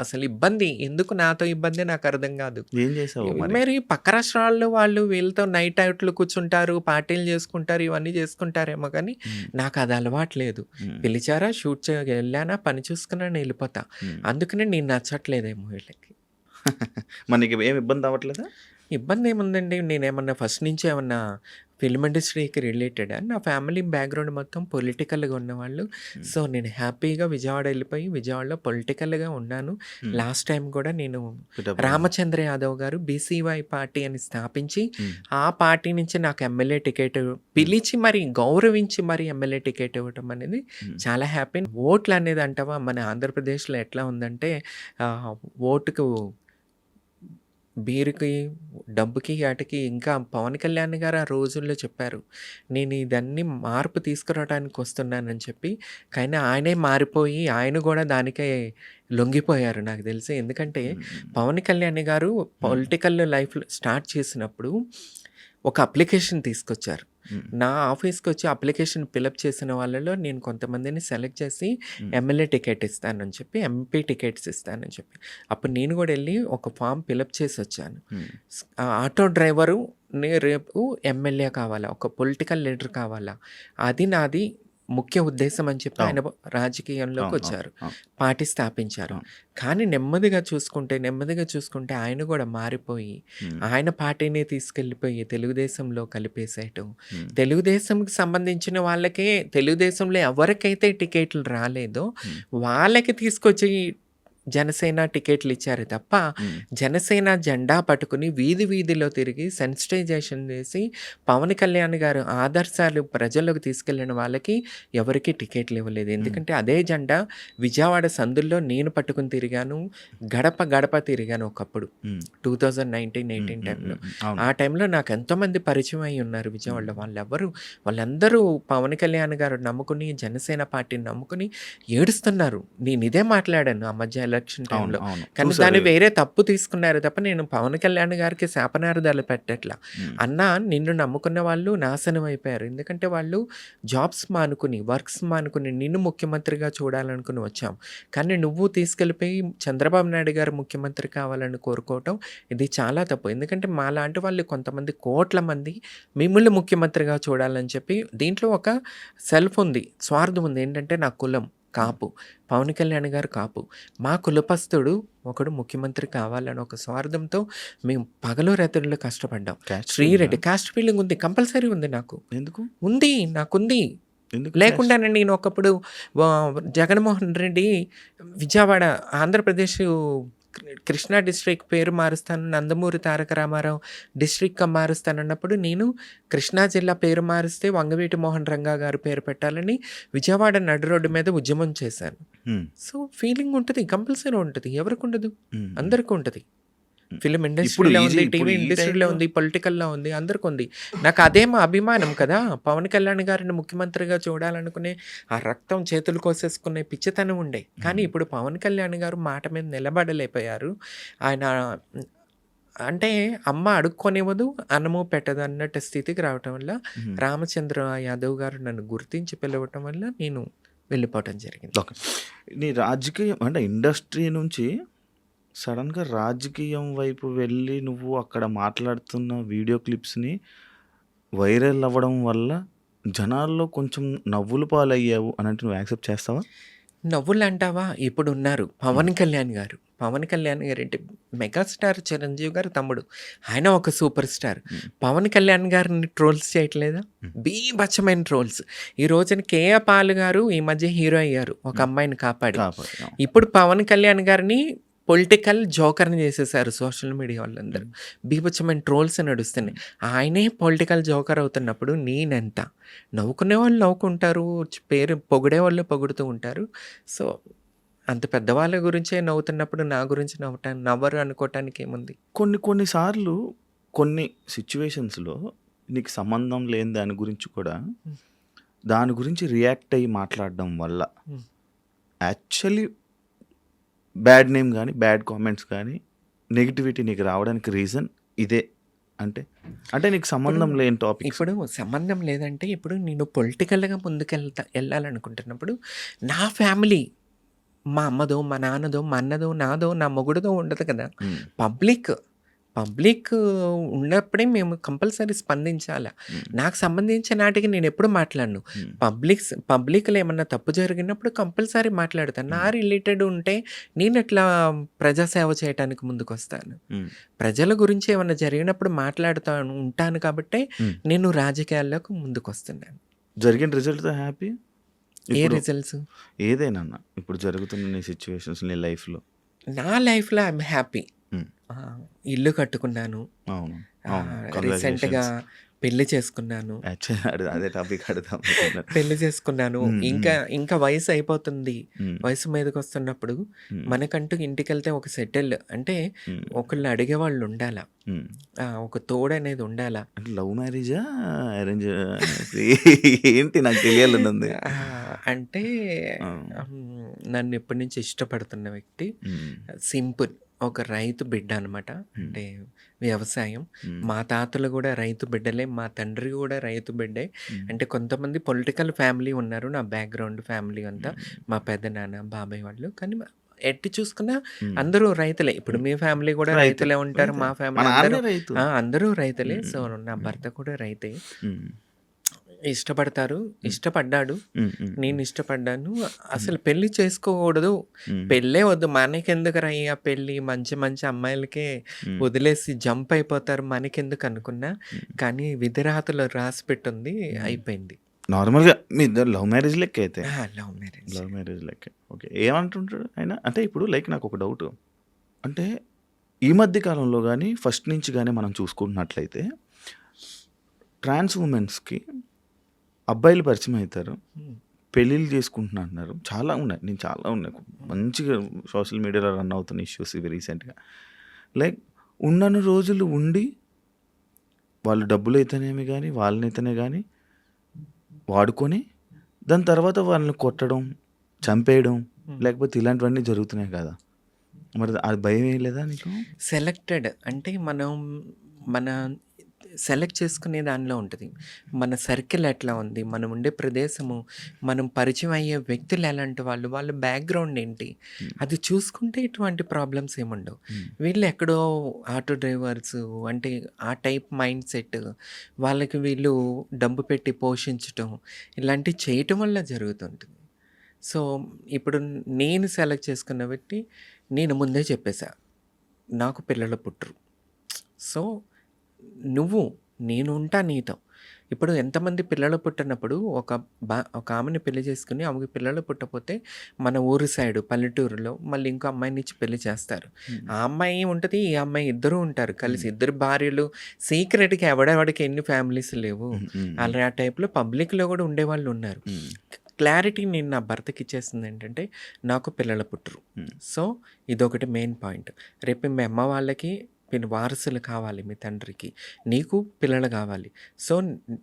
S3: అసలు ఇబ్బంది. ఎందుకు నాతో ఇబ్బంది నాకర్థం గాదు.
S2: ఏం చేసావు మరి?
S3: మరి పక్క రాష్ట్రాల్లో వాళ్ళు వీళ్ళతో నైట్ అవుట్లు కూర్చుంటారు, పార్టీలు చేసుకుంటారు, ఇవన్నీ చేసుకుంటారేమో గానీ
S2: హ్మ్.
S3: నాకది అలవాటు లేదు.
S2: హ్మ్.
S3: పిలిచారా, షూట్ ఎళ్ళానా, పని చూసుకున్నాను ఎళ్ళిపోతా.
S2: హ్మ్.
S3: అందుకనే నేను నచ్చట్లేదేమో వీళ్ళకి.
S2: మరి నీకు ఏమి ఇబ్బంది అవ్వట్లేదా?
S3: ఇబ్బందేముందండి. నేనేమన్నా ఫస్ట్ నుంచి ఏమన్నా ఫిల్మ్ ఇండస్ట్రీకి రిలేటెడా? నా ఫ్యామిలీ బ్యాక్‌గ్రౌండ్ మొత్తం పొలిటికల్‌గా ఉన్నవాళ్ళు.
S2: హ్మ్.
S3: సో, నేను హ్యాపీగా విజయవాడ ఎళ్ళిపోయి విజయవాడలో పొలిటికల్‌గా ఉన్నాను.
S2: హ్మ్.
S3: లాస్ట్ టైమ్ కూడా నేను
S2: పిఠాపురం.
S3: రామచంద్ర యాదవ్ గారు బీసీవై పార్టీ అని స్థాపించి,
S2: హ్మ్.
S3: ఆ పార్టీ నుంచి నాకు ఎమ్మెల్యే టికెట్ పిలిచి మరి గౌరవించి మరి ఎమ్మెల్యే టికెట్ ఇవ్వటం అనేది
S2: హ్మ్.
S3: చాలా హ్యాపీ. ఓట్లనేది అంటావా మన ఆంధ్రప్రదేశ్‌లో ఎట్లా ఉందంటే ఓటుకు బీరుకి, డబ్బుకి, ఆటికి ఇంకా పవన్ కళ్యాణ్ గారు ఆ రోజుల్లో చెప్పారు. నేను ఇదన్నీ మార్పు తీసుకురావడానికి వస్తున్నానని చెప్పి. కానీ ఆయనే మారిపోయి ఆయన గూడా దానికే లొంగిపోయారు నాకు తెలిసి. ఎందుకంటే
S2: హ్మ్.
S3: పవన్ కళ్యాణ్ గారు పొలిటికల్ లైఫ్‌లో స్టార్ట్ చేసినప్పుడు ఒక అప్లికేషన్ తీసుకొచ్చారు.
S2: హ్మ్.
S3: నా ఆఫీస్‌కొచ్చి అప్లికేషన్ ఫిలప్ చేసిన వాళ్ళలో నేను కొంతమందిని సెలెక్ట్ చేసి
S2: హ్మ్.
S3: ఎమ్మెల్యే టికెట్ ఇస్తానని చెప్పి, ఎంపీ టికెట్స్ ఇస్తానని చెప్పి. అప్పుడు నేను గూడా ఎళ్లి ఒక ఫార్మ్ ఫిలప్ చేసొచ్చాను.
S2: హ్మ్.
S3: ఆటో డ్రైవరు రేపు ఎమ్మెల్యే కావాలా, ఒక పొలిటికల్ లీడర్ కావాలా, అది నాది ముఖ్య ఉద్దేశం అని చెప్పి ఆయన రాజకీయంలోకి
S2: అవును.
S3: వచ్చారు.
S2: అవును.
S3: పార్టీ స్థాపించారు.
S2: అవును.
S3: కానీ నెమ్మదిగా చూసుకుంటే ఆయన కూడా మారిపోయి,
S2: హ్మ్.
S3: ఆయన పార్టీని తీసుకెళ్ళిపోయి తెలుగుదేశంలో కలిపేసేయటం.
S2: హ్మ్.
S3: తెలుగుదేశంకి సంబంధించిన వాళ్ళకే తెలుగుదేశంలో ఎవరికైతే టికెట్లు రాలేదో
S2: హ్మ్.
S3: వాళ్ళకి తీసుకొచ్చి జనసేన టికెట్లు ఇచ్చారు తప్ప,
S2: హ్మ్.
S3: జనసేన జెండా పట్టుకుని వీధిలో తిరిగి సెన్సిటైజేషన్ చేసి పవన్ కళ్యాణ్ గారు ఆదర్శాలు ప్రజల్లోకి తీసుకెళ్ళిన వాళ్ళకి ఎవరికీ టికెట్లు ఇవ్వలేదు.
S2: హ్మ్.
S3: ఎందుకంటే అదే జెండా విజయవాడ సందుల్లో నేను పట్టుకుని తిరిగాను. గడప తిరిగాను ఒకప్పుడు.
S2: హ్మ్.
S3: 2019,
S2: హ్మ్.
S3: 18
S2: హ్మ్.
S3: టైంలో.
S2: హ్మ్. అవును.
S3: ఆ టైంలో నాకు ఎంతోమంది పరిచయం అయ్యి ఉన్నారు విజయవాడలో. వాళ్ళందరూ పవన్ కళ్యాణ్ గారు నమ్ముకుని, జనసేన పార్టీని నమ్ముకుని ఏడుస్తున్నారు. నేను ఇదే మాట్లాడాను ఆ మధ్య ఎలక్షన్
S2: అవును.
S3: టైంలో.
S2: అవును.
S3: కానీ
S2: చూసారు.
S3: దాన్ని వేరే తప్పు తీసుకున్నారు తప్ప నేను పవన్ కళ్యాణ్ గారికి శాపనార్థాలు పెట్టట్లా.
S2: హ్మ్.
S3: అన్నా నిన్ను నమ్ముకున్న వాళ్ళు నాశనం అయిపోయారు. ఎందుకంటే వాళ్ళు జాబ్స్ మానుకుని, వర్క్స్ మానుకుని నిన్ను ముఖ్యమంత్రిగా చూడాలనుకుని వచ్చాం. కానీ నువ్వు తీసుకెళ్ళిపోయి చంద్రబాబు నాయుడు గారు ముఖ్యమంత్రి కావాలని కోరుకోవటం ఇది చాలా తప్పు. ఎందుకంటే మాలాంటి వాళ్ళు కొంతమంది కోట్ల మంది మిమ్మల్ని ముఖ్యమంత్రిగా చూడాలని చెప్పి దీంట్లో ఒక సెల్ఫ్ ఉంది. స్వార్థం ఉంది. ఏంటంటే నా కులం కాపు. పవన్ కళ్యాణ్ గారు కాపు. మా కులపస్తుడు ఒకడు ముఖ్యమంత్రి కావాలని ఒక స్వార్థంతో మేము పగలు రాత్రులు కష్టపడ్డాం.
S2: క్యాస్ట్
S3: శ్రీరెడ్డి
S2: ఫీలింగా?
S3: కాస్ట్ ఫీలింగ్ ఉంది. కంపల్సరీ ఉంది నాకు.
S2: ఎందుకు?
S3: నాకుంది.
S2: ఎందుకు క్యాస్ట్?
S3: లేకుండానే నేను ఒకప్పుడు జగన్మోహన్ రెడ్డి విజయవాడ ఆంధ్రప్రదేశ్ కృష్ణా డిస్ట్రిక్ట్ పేరు మారుస్తాను, నందమూరి తారక రామారావు డిస్ట్రిక్ట్‌గా మారుస్తానన్నప్పుడు నేను కృష్ణా జిల్లా పేరు మారిస్తే వంగవీటి మోహన్ రంగా గారి పేరు పెట్టాలని విజయవాడ నడి రోడ్డు మీద ఉద్యమం చేశాను.
S2: హ్మ్.
S3: సో, ఫీలింగ్ ఉంటది. కంపల్సరీ ఉంటది. ఎవరికుండదు?
S2: హ్మ్. హ్మ్.
S3: అందరికీ ఉంటది.
S2: హ్మ్.
S3: ఫిల్మ్
S2: ఇప్పుడు
S3: ఇండస్ట్రీలో ఉంది,
S2: ఇప్పుడు
S3: టీవీ
S2: ఈ
S3: ఇండస్ట్రీలో
S2: టైంలో
S3: ఉంది, పొలిటికల్‌లో ఉంది, అందరికి ఉంది. నాకు అదే మా అభిమానం కదా! పవన్ కళ్యాణ్ గారిని ముఖ్యమంత్రిగా చూడాలనుకునే ఆ రక్తం చేతులు కోసేసుకునే పిచ్చితనం ఉండే. కానీ
S2: హ్మ్.
S3: ఇప్పుడు పవన్ కళ్యాణ్ గారు మాట మీద నిలబడలేకపోయారు. ఆయన అంటే అమ్మ అడుక్కొనివ్వదు, అన్నము పెట్టదు అన్నట్టు స్థితికి రావటం వల్ల
S2: హ్మ్.
S3: రామచంద్ర యాదవ్ గారు నన్ను గుర్తించి పిలవటం వల్ల నేను వెళ్ళిపోవటం జరిగింది.
S2: ఓకే. నీ రాజకీయం అంటే ఇండస్ట్రీ నుంచి సడెన్‌గా రాజకీయం వైపు వెళ్ళి నువ్వు అక్కడ మాట్లాడుతున్న వీడియో క్లిప్స్‌ని వైరల్ అవ్వడం వల్ల జనాల్లో కొంచెం నవ్వుల పాలయ్యావు అనంటే నువ్వు యాక్సెప్ట్ చేస్తావా?
S3: నవ్వులంటావా? ఇప్పుడున్నారు.
S2: హ్మ్.
S3: పవన్ కళ్యాణ్ గారు. పవన్ కళ్యాణ్ గారంటే మెగాస్టార్ చిరంజీవి గారి తమ్ముడు. ఆయన ఒక సూపర్ స్టార్.
S2: హ్మ్.
S3: పవన్ కళ్యాణ్ గారిని ట్రోల్స్ చేయట్లేదా?
S2: హ్మ్.
S3: బీభత్సమైన ట్రోల్స్. ఈ రోజున కేఏ పాల్ గారు ఈ మధ్య హీరో అయ్యారు. ఒక
S2: హ్మ్.
S3: అమ్మాయిని కాపాడి.
S2: కాపాడి. అవును.
S3: ఇప్పుడు పవన్ కళ్యాణ్ గారిని పొలిటికల్ జోకర్‌ని చేసేసారు సోషల్ మీడియా వాళ్ళందరూ.
S2: హ్మ్.
S3: బీభత్సమైన ట్రోల్స్ నడుస్తున్నాయి.
S2: హ్మ్.
S3: ఆయనే పొలిటికల్ జోకర్ అవుతున్నప్పుడు నేనెంత? నవ్వుకునేవాళ్ళు నవ్వుకుంటారు. పేరు పొగిడేవాళ్ళు పొగుడుతూ ఉంటారు. సో, అంత పెద్దవాళ్ళ గురించే నవ్వుతున్నప్పుడు నా గురించి నవ్వరు అనుకోవటానికి ఏముంది?
S2: కొన్ని కొన్ని సార్లు కొన్ని సిట్యుయేషన్స్‌లో నీకు సంబంధం లేని దాని గురించి కూడా
S3: హ్మ్.
S2: దాని గురించి రియాక్ట్ అయ్యి మాట్లాడడం వల్ల
S3: హ్మ్.
S2: యాక్చువల్లీ బ్యాడ్ నేమ్ గాని, బ్యాడ్ కామెంట్స్ గాని, నెగటివిటీ నీకు రావడానికి రీజన్ ఇదే. అంటే, అంటే నీకు
S3: ఇప్పుడు
S2: సంబంధం లేని టాపిక్స్.
S3: ఇప్పుడు సంబంధం లేదంటే ఇప్పుడు నేను పొలిటికల్‌గా ఎళ్ళాలనుకుంటున్నప్పుడు నా ఫ్యామిలీ మా అమ్మదో, మా నాన్నదో, మా అన్నదో, నాదో, నా మొగుడుదో ఉండదు కదా!
S2: హ్మ్.
S3: పబ్లిక్, పబ్లిక్ ఉన్నప్పుడే మేము కంపల్సరీ స్పందించాల.
S2: హ్మ్.
S3: నాకు సంబంధించిన నాటికి నేనెప్పుడు మాట్లాడను.
S2: హ్మ్.
S3: పబ్లిక్‌లో ఏమన్నా తప్పు జరిగినప్పుడు కంపల్సరీ మాట్లాడతాను. నా
S2: హ్మ్.
S3: రిలేటెడ్ ఉంటే నేనెట్లా ప్రజాసేవ చేయటానికి ముందుకొస్తాను.
S2: హ్మ్.
S3: ప్రజల గురించి ఏమన్నా జరిగినప్పుడు ఉంటాను కాబట్టే
S2: హ్మ్.
S3: నేను రాజకీయాల్లోకి ముందుకొస్తున్నాను.
S2: జరిగిన రిజల్ట్‌తో హ్యాపీ?
S3: ఏ
S2: ఇప్పుడు
S3: రిజల్ట్స్?
S2: ఏదైనన్నా ఇప్పుడు జరుగుతున్న నీ సిట్యుయేషన్స్ నీ లైఫ్‌లో.
S3: నా లైఫ్‌లో ఐయామ్ హ్యాపీ.
S2: హ్మ్.
S3: ఇల్లు కట్టుకున్నాను.
S2: అవును. అవును.
S3: రీసెంట్‌గా
S2: కంగ్రాచ్యులేషన్స్.
S3: పెళ్లి చేసుకున్నాను.
S2: యాక్చువల్లీ అదే టాపిక్ అడుగుదాం అనుకున్నాను.
S3: పెళ్లి చేసుకున్నాను.
S2: హ్మ్.
S3: ఇంకా
S2: హ్మ్.
S3: ఇంకా వయసు అయిపోతుంది.
S2: హ్మ్.
S3: వయసు మీదకొస్తున్నప్పుడు
S2: హ్మ్.
S3: మనకంటూ ఇంటికెళ్తే ఒక సెటిల్ అంటే
S2: హ్మ్.
S3: ఒకళ్ళు అడిగేవాళ్ళు ఉండాల.
S2: హ్మ్.
S3: ఒక తోడనేది ఉండాల.
S2: అంటే లవ్ మ్యారేజా? అరేంజ్ ఏంటి నాకు తెలియాలనుంది.
S3: అంటే
S2: ఆ!
S3: నన్ను ఎప్పటి నుంచి ఇష్టపడుతున్న వ్యక్తి
S2: హ్మ్.
S3: సింపుల్. ఒక రైతు బిడ్డ అనమాట.
S2: హ్మ్.
S3: అంటే వ్యవసాయం.
S2: హ్మ్.
S3: మా తాతలు గూడా రైతు బిడ్డలే. మా తండ్రి గూడా రైతు బిడ్డే.
S2: హ్మ్.
S3: అంటే కొంతమంది పొలిటికల్ ఫ్యామిలీ ఉన్నారు. నా బ్యాక్‌గ్రౌండ్ ఫ్యామిలీ అంతా.
S2: హ్మ్.
S3: మా పెదనాన్న, బాబాయ్ వాళ్ళు. కానీ ఎట్టి చూసుకున్నా
S2: హ్మ్.
S3: అందరూ రైతులే. ఇప్పుడు
S2: హ్మ్.
S3: మీ ఫ్యామిలీ గూడా
S2: రైతే.
S3: రైతులే ఉంటారు.
S2: రైతే.
S3: మా
S2: మా
S3: ఫ్యామిలీ అందరూ
S2: నాన్నే రైతు.
S3: అందరూ రైతులే. సో,
S2: హ్మ్.
S3: నా
S2: హ్మ్.
S3: భర్త కూడా రైతే.
S2: హ్మ్.
S3: ఇష్టపడతారు. ఇష్టపడ్డాడు. నేను ఇష్టపడ్డాను. అసలు
S2: హ్మ్.
S3: పెళ్లి చేసుకోకూడదు.
S2: హ్మ్.
S3: పెళ్ళే వద్దు. మనకెందుకురయ్యా పెళ్లి, మంచి మంచి అమ్మాయిలకే
S2: హ్మ్.
S3: వదిలేసి జంప్ అయిపోతారు. మనకెందుకు అనుకున్నా.
S2: హ్మ్.
S3: కానీ విధిరాతలో రాసిపెట్టుంది.
S2: హ్మ్.
S3: అయిపోయింది.
S2: నార్మల్‌గా మీ ఇద్దరు లవ్ మ్యారేజ్ లెక్కే అయితే.
S3: Love marriage.
S2: లవ్ మ్యారేజ్ లెక్కే. ఓకే. ఏమంటుంటాడు ఆయన? అంటే ఇప్పుడు లైక్ నాకొక డౌటు. అంటే ఈ మధ్య కాలంలో గాని, ఫస్ట్ నుంచి గాని మనం చూసుకుంటున్నట్లయితే ట్రాన్స్ వుమెన్స్‌కి అబ్బాయిలు పరిచయం అయితారు.
S3: హ్మ్.
S2: పెళ్ళిళ్ళు చేసుకుంటున్నా అంటున్నారు. చాలా ఉన్నాయి. నేను చాలా ఉన్నాయి. మంచిగా సోషల్ మీడియాలో రన్ అవుతున్న ఇష్యూస్ ఇవి రీసెంట్‌గా. లైక్ ఉన్నన్ని రోజులు ఉండి వాళ్ళు డబ్బులైతేనేమి గాని, వాళ్ళనైతేనే గాని వాడుకొని, దాని తర్వాత వాళ్ళని కొట్టడం, చంపేయడం,
S3: హ్మ్.
S2: లేకపోతే ఇలాంటివన్నీ జరుగుతున్నాయి కదా! మరి అది భయం వేయలేదా నీకు?
S3: సెలెక్టెడ్ అంటే మన సెలెక్ట్ చేసుకునే దానిలో ఉంటది. మన సర్కిల్ ఎట్లా ఉంది? మనం ఉండే ప్రదేశము, మనం పరిచయం అయ్యే వ్యక్తులు ఎలాంటి వాళ్ళు? వాళ్ళ బ్యాక్‌గ్రౌండ్ ఏంటి?
S2: హ్మ్.
S3: అది చూసుకుంటే ఇటువంటి ప్రాబ్లమ్స్ ఏముండవు.
S2: హ్మ్.
S3: వీళ్ళు ఎక్కడో ఆటో డ్రైవర్సు అంటే ఆ టైప్ మైండ్ సెట్ వాళ్ళకి వీళ్ళు డబ్బు పెట్టి పోషించటం ఇలాంటివి చేయటం వల్ల జరుగుతుంటుంది. సో, ఇప్పుడు నేను సెలెక్ట్ చేసుకున్న వ్యక్తి నేను ముందే చెప్పేసా. నాకు పిల్లలు పుట్టరు. సో, నువ్వు నేనుంటా నీతో. ఇప్పుడు ఎంతమంది పిల్లలు పుట్టనప్పుడు ఒక ఆమెని పెళ్లి చేసుకొని ఆమెకి పిల్లలు పుట్టపోతే మన ఊరు సైడు పల్లెటూరులో మళ్ళీ ఇంకో అమ్మాయినిచ్చి పెళ్లి చేస్తారు.
S2: హ్మ్.
S3: ఆ అమ్మాయి ఉంటది. ఈ అమ్మాయి ఇద్దరూ ఉంటారు కలిసి.
S2: హ్మ్.
S3: ఇద్దరు భార్యలు సీక్రెట్‌గా ఎవడెవడికి ఎన్ని ఫ్యామిలీస్ లేవు.
S2: హ్మ్. హ్మ్.
S3: అలా ఆ టైప్‌లో పబ్లిక్‌లో గూడా ఉండేవాళ్ళున్నారు.
S2: హ్మ్.
S3: క్లారిటీ నేను నా భర్తకిచ్చేసిందేంటంటే, నాకు పిల్లలు పుట్టరు.
S2: హ్మ్.
S3: సో, ఇదొకటి మెయిన్ పాయింట్. రేపు మీ అమ్మ వాళ్ళకి మీరు వారసులు కావాలి మీ తండ్రికి. నీకు పిల్లలు గావాలి. సో,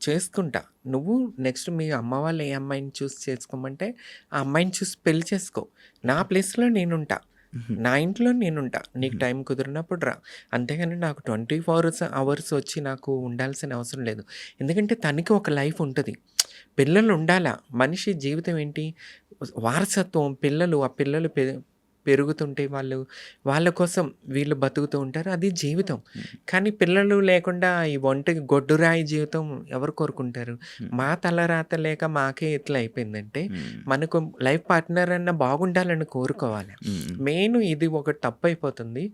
S3: చేసుకుంటా. నువ్వు నెక్స్ట్ మీ అమ్మ వాళ్ళు ఏ అమ్మాయిని చూసి చేసుకోమంటే, ఆ అమ్మాయిని చూసి పెళ్లి చేసుకో. నా ప్లేస్‌లో నేనుంటా.
S2: హుహు.
S3: నా ఇంట్లో నేనుంటా. నీకు
S2: హుహు.
S3: టైం కుదిరినప్పుడు రా. అంతేగాని నాకు 24 అవర్స్ వచ్చి నాకు ఉండాల్సిన అవసరం లేదు. ఎందుకంటే తనకి ఒక లైఫ్ ఉంటది. పిల్లలు ఉండాలా. మనిషి జీవితం ఏంటి? వారసత్వం పిల్లలు, ఆ పిల్లలు పెరుగుతుంటే వాళ్ళ కోసం వీళ్ళు బతుకుతూ ఉంటారు. అది జీవితం.
S2: హ్మ్.
S3: కానీ పిల్లలు లేకుండా ఈ ఒంటెకి గొడ్డురాయి జీవితం ఎవరు కోరుకుంటారు?
S2: హ్మ్.
S3: మా తలరాత లేక మాకే ఇట్లా అయిపోయిందంటే,
S2: హ్మ్.
S3: మనకు లైఫ్ పార్ట్నర్ అన్నా బాగుండాలని కోరుకోవాలి.
S2: హ్మ్.
S3: మెయిన్ ఇది ఒకటి తప్పయిపోతుంది.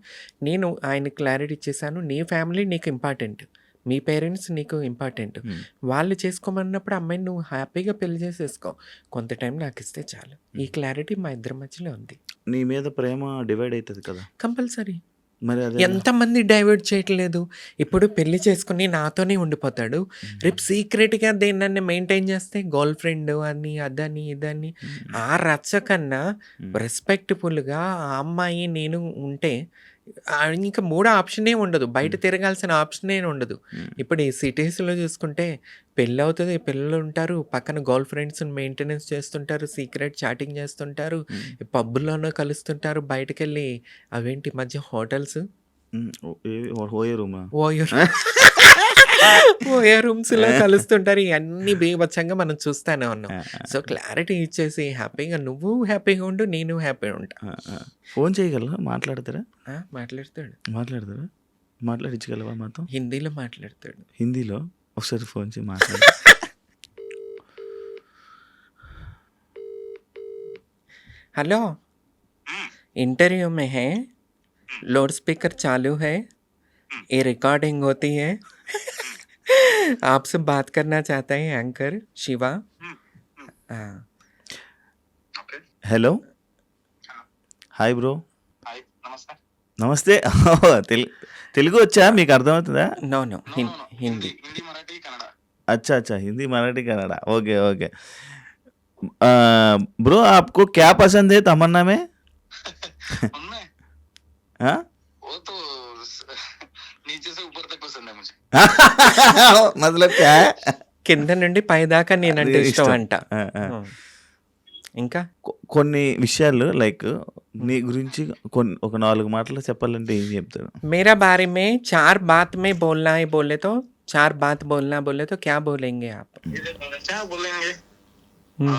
S3: నేను ఆయనకి క్లారిటీ ఇచ్చేసాను. నీ ఫ్యామిలీ నీకు ఇంపార్టెంట్. మీ పేరెంట్స్ నీకు ఇంపార్టెంట్.
S2: హ్మ్.
S3: వాళ్ళు చేసుకోమన్నప్పుడు అమ్మాయిని నువ్వు హ్యాపీగా పెళ్లి చేసేసుకో. కొంత టైం నాకిస్తే చాలు. ఈ క్లారిటీ మా ఇద్దరి మధ్యలో ఉంది.
S2: నీ మీద ప్రేమ డివైడ్ అయితది కదా!
S3: కంపల్సరీ.
S2: మరి అదెలా?
S3: ఎంతమంది డైవర్ట్ చేయట్లేదు. ఇప్పుడు పెళ్లి చేసుకొని నాతోనే ఉండిపోతాడు.
S2: హ్మ్.
S3: రేపు సీక్రెట్‌గా దేన్నన్నా మెయింటైన్ చేస్తే గర్ల్ ఫ్రెండ్ అని, అదని, ఇదని
S2: హ్మ్.
S3: ఆ రచ్చ కన్నా
S2: హ్మ్.
S3: రెస్పెక్ట్‌ఫుల్‌గా ఆ అమ్మాయి నేను ఉంటే ఇంక మూడో ఆప్షనే ఉండదు. బయట
S2: హ్మ్.
S3: తిరగాల్సిన ఆప్షనే ఉండదు.
S2: హ్మ్.
S3: ఇప్పుడు ఈ సిటీస్‌లో చూసుకుంటే పెళ్లవుతది, పిల్లలుంటారు, పక్కన గర్ల్ ఫ్రెండ్స్‌ని మెయింటెనెన్స్ చేస్తుంటారు, సీక్రెట్ చాటింగ్ చేస్తుంటారు,
S2: హ్మ్.
S3: పబ్బుల్లోనో కలుస్తుంటారు, బయటకెళ్ళి అవేంటి ఈ మధ్య హోటల్స్
S2: హ్మ్. ఏవి ఓయో రూమా?
S3: ఓయో ఓయో రూమ్స్‌లో కలుస్తుంటారు. ఇయన్నీ బీభత్సంగా మనం చూస్తానే ఉన్నాం.
S2: ఆ!
S3: సో, క్లారిటీ ఇచ్చేసి హ్యాపీగా నువ్వు హ్యాపీగా ఉండు. నేను హ్యాపీగా ఉంటా.
S2: ఆ! ఆ! ఫోన్ చేయగలరా? మాట్లాడతారా?
S3: మాట్లాడతాడు.
S2: మాట్లాడతారా? మాట్లాడించగలవా మాతో?
S3: హిందీలో మాట్లాడతాడు.
S2: హిందీలో? ఒకసారి ఫోన్ చేయి మాట్లాడు.
S3: हेलो, इंटरव्यू में है, लाउड स्पीकर चालू है, ये रिकॉर्डिंग होती है। आपसे बात करना चाहता है एंकर शिवा। हाँ,
S4: ఓకే.
S2: హలో.
S4: ఆ!
S2: Hi bro.
S4: హాయ్. నమస్తే.
S2: నమస్తే. తెలుగు వచ్చా? మీకు అర్థమవుతదా?
S3: No
S4: no.
S3: हिंदी
S4: హిందీ,
S3: हिंदी
S4: మరాఠీ, కన్నడ.
S2: अच्छा, अच्छा। Hindi, Marathi, Kannada. Okay, okay. Bro आपको क्या पसंद है तमन्ना में?
S4: उनमें
S2: हाँ?
S4: वो तो नीचे से ऊपर तक पसंद है मुझे.
S2: मतलब क्या है?
S3: కింద నుండి పై దాకా నేనంటే ఇష్టం
S2: ఇష్టం.
S3: అంట.
S2: ఆ, ఆ.
S3: ఇంకా
S2: కొన్ని విషయాలు లైక్ నీ గురించి ఒక 4 మాటలు చెప్పాలంటే ఏం చెప్తారు?
S3: मेरा बारे में 4 बात में बोलना है बोले तो 4 बात बोलना बोले तो क्या बोलेंगे आप?
S4: क्या बोलेंगे?
S3: हम्म,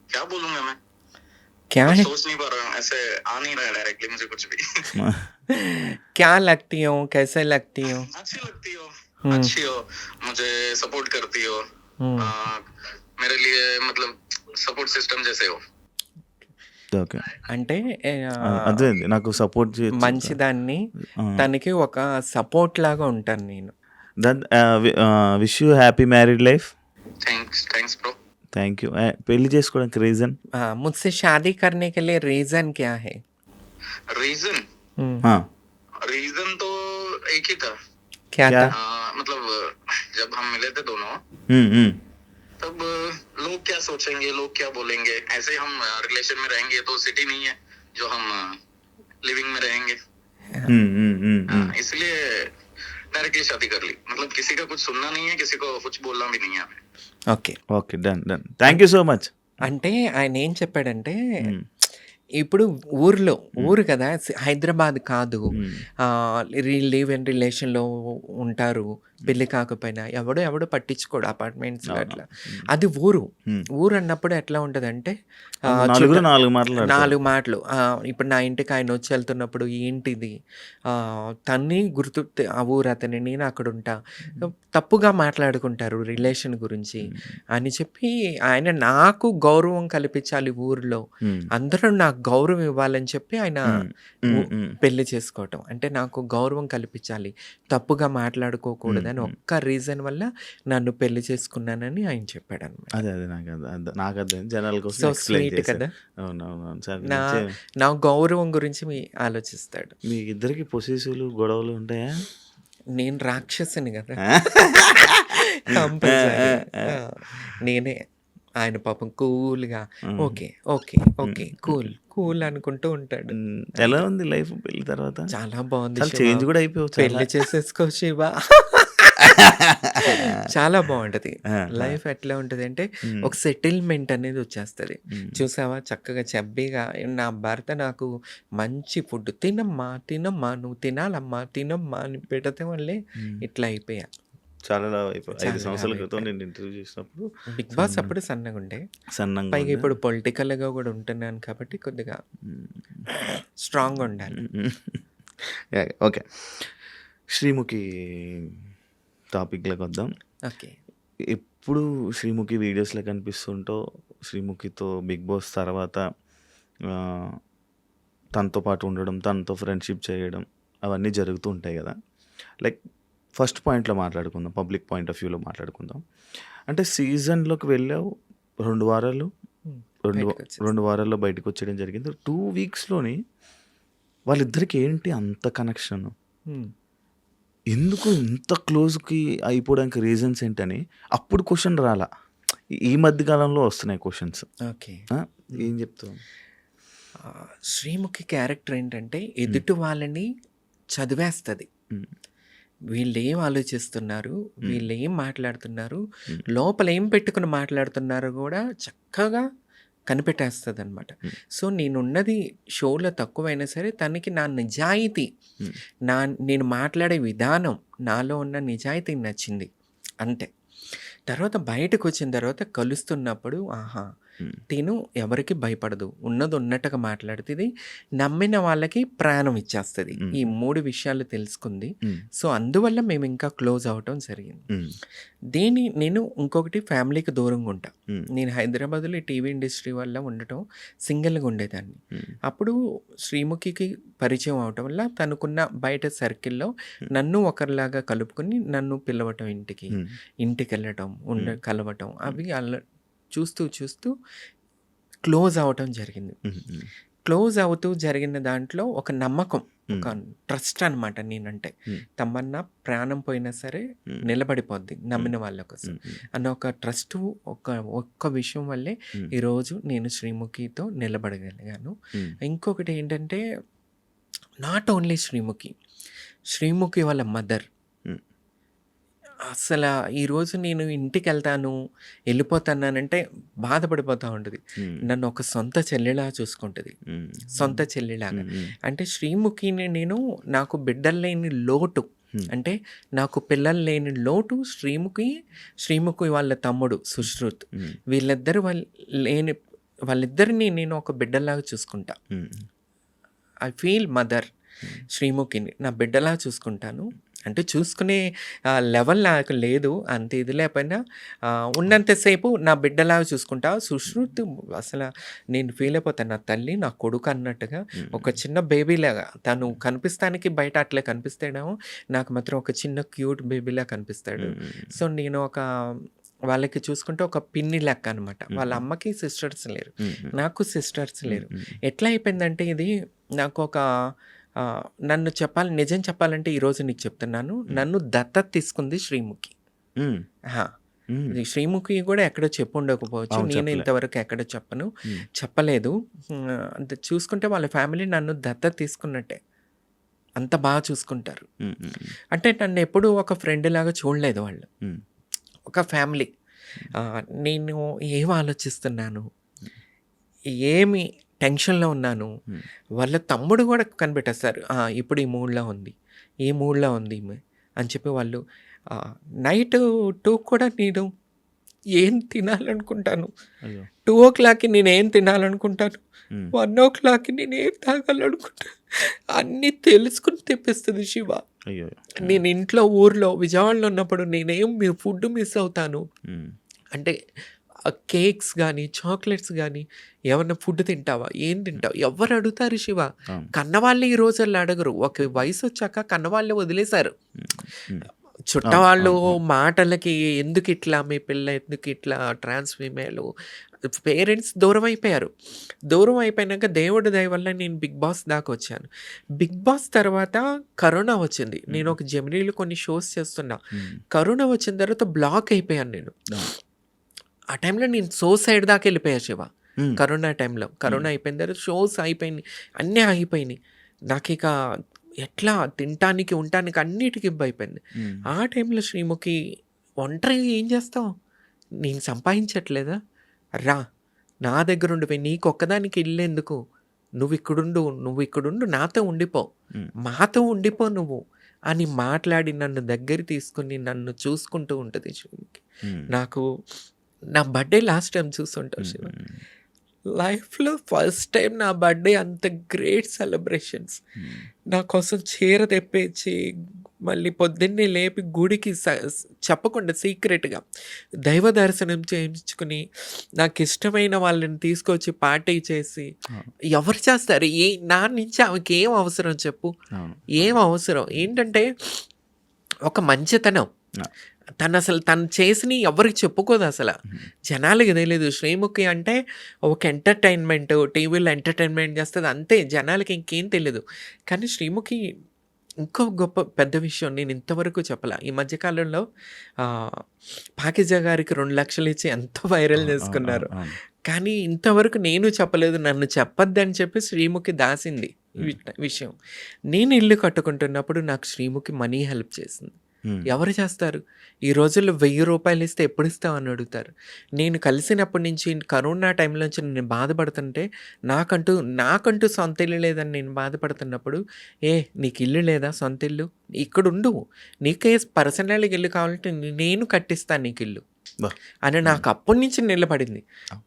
S4: क्या बोलूंगा मैं?
S3: क्या
S4: कुछ
S3: है?
S4: सोच नहीं पा रहा हूँ. ऐसे आ नहीं रहा है डायरेक्टली मुझे कुछ भी.
S3: क्या लगती हो, कैसे लगती हो?
S4: अच्छी लगती हो.
S3: हम्म,
S4: अच्छी हो. मुझे सपोर्ट करती हो.
S3: హ్మ్.
S4: मेरे लिए मतलब सपोर्ट सिस्टम जैसे हो.
S2: ఓకే.
S3: అంటే
S2: అదే నాకు సపోర్ట్ చేయొచ్చు.
S3: మంచిదాన్ని తనకి ఒక సపోర్ట్ లాగా ఉంటాను నేను.
S2: That wish you happy married life.
S4: Thanks bro.
S2: Thank you. పెళ్లి చేసుకోవడానికి రీజన్?
S3: मुझसे शादी करने के लिए रीजन क्या है?
S4: रीजन
S3: हम्म,
S4: रीजन तो एक ही था.
S3: क्या
S2: क्या?
S3: था?
S4: मतलब जब हम मिले थे दोनों, तब लोग क्या सोचेंगे, लोग क्या बोलेंगे, ऐसे हम रिलेशन में रहेंगे तो सिटी नहीं है जो हम लिविंग में रहेंगे. इसलिए डायरेक्टली शादी कर ली. मतलब किसी का कुछ सुनना नहीं है, किसी को कुछ बोलना भी नहीं है हमें.
S3: Okay.
S2: Okay, done done. Thank you so much.
S3: అంటే ఆయన ఏం చెప్పాడంటే ఇప్పుడు ఊరు కదా, హైదరాబాద్ కాదు. లివ్ ఇన్ రిలేషన్లో ఉంటారు, పెళ్లి కాకపోయినా ఎవడో పట్టించుకోడు అపార్ట్మెంట్స్లో అట్లా. అది ఊరు అన్నప్పుడు ఎట్లా ఉంటుందంటే
S2: నలుగురు నాలుగు మాటలు.
S3: 4 మాటలు. ఇప్పుడు నా ఇంటికి ఆయన వచ్చి వెళ్తున్నప్పుడు ఏంటిది, తన్ని గుర్తు, ఆ ఊరు అతని, నేను అక్కడ ఉంటా, తప్పుగా మాట్లాడుకుంటారు రిలేషన్ గురించి అని చెప్పి ఆయన నాకు గౌరవం కల్పించాలి ఊరిలో, అందరూ నాకు గౌరవం ఇవ్వాలని చెప్పి ఆయన పెళ్లి చేసుకోవటం. అంటే నాకు గౌరవం కల్పించాలి, తప్పుగా మాట్లాడుకోకూడదని ఒక్క రీజన్ వల్ల నన్ను పెళ్లి చేసుకున్నానని ఆయన చెప్పాడు అనమాట.
S2: అదే నాకు అర్థం, జనాల కోసం
S3: సో
S2: ఎక్స్ప్లెయిన్
S3: స్వీట్
S2: చేశారు.
S3: కదా.
S2: అవునవును సార్.
S3: నా గౌరవం గురించి ఆలోచిస్తాడు.
S2: మీ ఇద్దరికి పొసెసివ్లు గొడవలు ఉంటాయా?
S3: నేను రాక్షసుని కదా కంపల్సరీ. నేనే, ఆయన పాపం కూల్గా ఓకే ఓకే ఓకే కూల్ అనుకుంటూ ఉంటాడు.
S2: ఎలా ఉంది లైఫ్ పెళ్లి తర్వాత?
S3: చాలా బాగుంది.
S2: చేంజ్ కూడా అయిపోవచ్చు.
S3: పెళ్లి చేసేసుకో శివ. చాలా బాగుంటది లైఫ్. ఎట్లా ఉంటది అంటే ఒక సెటిల్మెంట్ అనేది వచ్చేస్తుంది. చూసావా చక్కగా చబ్బీగా నా భర్త నాకు మంచి ఫుడ్, తినమ్మా నువ్వు తినాలమ్మా తినమ్మా అని పెడితే వల్లే ఇట్లా అయిపోయా.
S2: చాలా 5 సంవత్సరాల క్రితం నేను ఇంటర్వ్యూ చేసినప్పుడు
S3: బిగ్ బాస్ అప్పుడు సన్నగా ఉండే, పైగా ఇప్పుడు పొలిటికల్గా కూడా ఉంటున్నాను కాబట్టి కొద్దిగా స్ట్రాంగ్ ఉండాలి.
S2: ఓకే, శ్రీముఖి టాపిక్లోకి వద్దాం.
S3: ఓకే.
S2: ఎప్పుడు శ్రీముఖి వీడియోస్లో కనిపిస్తుంటో, శ్రీముఖితో బిగ్ బాస్ తర్వాత తనతో పాటు ఉండడం, తనతో ఫ్రెండ్షిప్ చేయడం అవన్నీ జరుగుతూ ఉంటాయి కదా. లైక్ ఫస్ట్ పాయింట్లో మాట్లాడుకుందాం, పబ్లిక్ పాయింట్ ఆఫ్ వ్యూలో మాట్లాడుకుందాం. అంటే సీజన్లోకి వెళ్ళావు, 2 వారాలు, 2 వారాల్లో బయటకు వచ్చేయడం జరిగింది. 2 వీక్స్లోని వాళ్ళిద్దరికి ఏంటి అంత కనెక్షన్, ఎందుకు ఇంత క్లోజ్కి అయిపోవడానికి రీజన్స్ ఏంటని అప్పుడు క్వశ్చన్ రాలా. ఈ మధ్య కాలంలో వస్తున్నాయి క్వశ్చన్స్.
S3: ఓకే.
S2: ఏం చెప్తావు?
S3: శ్రీముఖి క్యారెక్టర్ ఏంటంటే ఎదుటి వాళ్ళని చదివేస్తుంది. వీళ్ళు ఏం ఆలోచిస్తున్నారు, వీళ్ళు ఏం మాట్లాడుతున్నారు, లోపల ఏం పెట్టుకుని మాట్లాడుతున్నారు కూడా చక్కగా కనిపెట్టేస్తుంది అనమాట. సో నేనున్నది షోలో తక్కువైనా సరే తనకి నా నిజాయితీ, నేను మాట్లాడే విధానం, నాలో ఉన్న నిజాయితీ నచ్చింది అంతే. తర్వాత బయటకు వచ్చిన తర్వాత కలుస్తున్నప్పుడు ఆహా తిను ఎవరికి భయపడదు, ఉన్నది ఉన్నట్టుగా మాట్లాడుతుంది, నమ్మిన వాళ్ళకి ప్రాణం ఇచ్చేస్తుంది. ఈ 3 విషయాలు తెలుసుకుంది. సో అందువల్ల మేము ఇంకా క్లోజ్ అవటం జరిగింది. నేను ఇంకొకటి ఫ్యామిలీకి దూరంగా ఉంటా. నేను హైదరాబాద్లో టీవీ ఇండస్ట్రీ వల్ల ఉండటం సింగిల్గా ఉండేదాన్ని. అప్పుడు శ్రీముఖికి పరిచయం అవటం వల్ల తనకున్న బయట సర్కిల్లో నన్ను ఒకరిలాగా కలుపుకొని నన్ను పిలవటం, ఇంటికి వెళ్ళటం, కలవటం, అవి చూస్తూ క్లోజ్ అవటం జరిగింది. క్లోజ్ అవుతూ జరిగిన దాంట్లో ఒక నమ్మకం, ఒక ట్రస్ట్ అనమాట. నేనంటే తమన్నా ప్రాణం పోయినా సరే నిలబడిపోద్ది నమ్మిన వాళ్ళ కోసం అన్న ఒక ట్రస్ట్, ఒక్క విషయం వల్లే ఈరోజు నేను శ్రీముఖితో నిలబడగలిగాను. ఇంకొకటి ఏంటంటే నాట్ ఓన్లీ శ్రీముఖి వాళ్ళ మదర్. అసలు ఈరోజు నేను ఇంటికి వెళ్ళిపోతానంటే బాధపడిపోతూ ఉంటుంది. నన్ను ఒక సొంత చెల్లిలా చూసుకుంటుంది, సొంత చెల్లిలాగా. అంటే శ్రీముఖిని నేను, నాకు బిడ్డలు లేని లోటు, అంటే నాకు పిల్లలు లేని లోటు శ్రీముఖి వాళ్ళ తమ్ముడు సుశ్రుత్, వాళ్ళిద్దరిని నేను ఒక బిడ్డలాగా చూసుకుంటా. ఐ ఫీల్ మదర్ శ్రీముఖిని నా బిడ్డలా చూసుకుంటాను. అంటే చూసుకునే లెవెల్ నాకు లేదు. అంత ఇది లేకపోయినా ఉన్నంతసేపు నా బిడ్డలాగా చూసుకుంటా. సుశ్రుత్ అసల నేను ఫీల్ అయిపోతాను. నా తల్లి, నా కొడుకు అన్నట్టుగా ఒక చిన్న బేబీలాగా తను కనిపిస్తానికి బయట అట్లే కనిపిస్తాడేమో, నాకు మాత్రం ఒక చిన్న క్యూట్ బేబీలా కనిపిస్తాడు. సో, నేను వాళ్ళకి చూసుకుంటే ఒక పిన్ని లెక్క అనమాట. వాళ్ళ అమ్మకి సిస్టర్స్ లేరు, నాకు సిస్టర్స్ లేరు. ఎట్లా అయిపోయిందంటే ఇది నాకు ఒక నన్ను నిజం చెప్పాలంటే ఈరోజు నీకు చెప్తున్నాను, నన్ను దత్తత తీసుకుంది శ్రీముఖి. ఇది శ్రీముఖి కూడా ఎక్కడో చెప్పు ఉండకపోవచ్చు, నేను ఇంతవరకు ఎక్కడ చెప్పలేదు. అంత చూసుకుంటే వాళ్ళ ఫ్యామిలీ నన్ను దత్తత తీసుకున్నట్టే, అంత బాగా చూసుకుంటారు. అంటే నన్ను ఎప్పుడూ ఒక ఫ్రెండ్ లాగా చూడలేదు వాళ్ళు, ఒక ఫ్యామిలీ. నేను ఏం ఆలోచిస్తున్నాను, ఏమి టెన్షన్లో ఉన్నాను, వాళ్ళ తమ్ముడు కూడా కనిపెట్టేస్తారు. ఇప్పుడు ఈ మూడ్లో ఉంది, ఈ మూడ్లో ఉంది అని చెప్పి వాళ్ళు నైట్ 2 కూడా నేను ఏం తినాలనుకుంటాను, 2 o'clockకి నేను ఏం తినాలనుకుంటాను, 1 o'clockకి నేను ఏం తాగాలనుకుంటాను, అన్నీ తెలుసుకుని తెప్పిస్తుంది శివ. నేను ఇంట్లో ఊర్లో విజయవాడలో ఉన్నప్పుడు నేనేం ఫుడ్ మిస్ అవుతాను అంటే కేక్స్ కానీ చాక్లెట్స్ కానీ, ఏమన్నా ఫుడ్ తింటావా, ఏం తింటావు, ఎవరు అడుగుతారు శివ? కన్నవాళ్ళు ఈ రోజుల్లో అడగరు. ఒక వయసు వచ్చాక కన్నవాళ్ళే వదిలేశారు. చుట్టవాళ్ళు మాటలకి ఎందుకు ఇట్లా, మీ పిల్ల ఎందుకు ఇట్లా, ట్రాన్స్ ఫీమేల్, పేరెంట్స్ దూరం అయిపోయారు. దూరం అయిపోయినాక దేవుడి దయ వల్ల నేను బిగ్ బాస్ దాకా వచ్చాను. బిగ్ బాస్ తర్వాత కరోనా వచ్చింది. నేను ఒక జెమినీలో కొన్ని షోస్ చేస్తున్నా. కరోనా వచ్చిన తర్వాత బ్లాక్ అయిపోయాను నేను. ఆ టైంలో నేను సైడ్ దాకా వెళ్ళిపోయా శివ. కరోనా టైంలో, కరోనా అయిపోయిన తర్వాత షోస్ అయిపోయినాయి, అన్నీ ఆగిపోయినాయి. నాకు ఇక ఎట్లా తినటానికి ఉండటానికి అన్నిటికీ అయిపోయింది. ఆ టైంలో శ్రీముఖి, ఒంటరిగా ఏం చేస్తావు, నేను సంపాదించట్లేదా, రా నా దగ్గర ఉండిపోయి, నీకు ఒక్కదానికి ఇల్లు ఎందుకు, నువ్వు ఇక్కడుండు, నాతో ఉండిపో, మాతో ఉండిపో నువ్వు అని మాట్లాడి నన్ను దగ్గర తీసుకుని నన్ను చూసుకుంటూ ఉంటుంది శ్రీముఖి. నాకు నా బర్త్డే లాస్ట్ టైం చూస్తుంటావు శివ, లైఫ్లో ఫస్ట్ టైం నా బర్త్డే అంత గ్రేట్ సెలబ్రేషన్స్. నా కోసం చీర తెప్పించి మళ్ళీ పొద్దున్నే లేపి గుడికి చెప్పకుండా సీక్రెట్గా దైవ దర్శనం చేయించుకుని, నాకు ఇష్టమైన వాళ్ళని తీసుకొచ్చి పార్టీ చేసి, ఎవరు చేస్తారు? నా నుంచి ఆమెకి ఏం అవసరం చెప్పు, ఏం అవసరం? ఏంటంటే ఒక మంచితనం. తను చేసిన ఎవరికి చెప్పుకోదు అసలు, జనాలకి తెలియదు. శ్రీముఖి అంటే ఒక ఎంటర్టైన్మెంట్, టీవీలో ఎంటర్టైన్మెంట్ చేస్తుంది అంతే, జనాలకి ఇంకేం తెలియదు. కానీ శ్రీముఖి ఇంకో గొప్ప పెద్ద విషయం నేను ఇంతవరకు చెప్పాల. ఈ మధ్యకాలంలో పాకిజా గారికి 2 లక్షలు ఇచ్చి ఎంతో వైరల్ చేసుకున్నారు. కానీ ఇంతవరకు నేను చెప్పలేదు. నన్ను చెప్పొద్దని చెప్పి శ్రీముఖి దాసింది విషయం. నేను ఇల్లు కట్టుకుంటున్నప్పుడు నాకు శ్రీముఖి మనీ హెల్ప్ చేసింది. ఎవరు చేస్తారు? ఈ రోజుల్లో 1000 రూపాయలు ఇస్తే ఎప్పుడు ఇస్తావు అని అడుగుతారు. నేను కలిసినప్పటి నుంచి కరోనా టైంలో నుంచి నేను బాధపడుతుంటే, నాకంటూ సొంత ఇల్లు లేదని నేను బాధపడుతున్నప్పుడు, నీకు ఇల్లు లేదా, సొంత ఇల్లు ఇక్కడ ఉండు, నీకే పర్సనల్గా ఇల్లు కావాలంటే నేను కట్టిస్తాను నీకు ఇల్లు అని నాకు అప్పటి నుంచి నిలబడింది.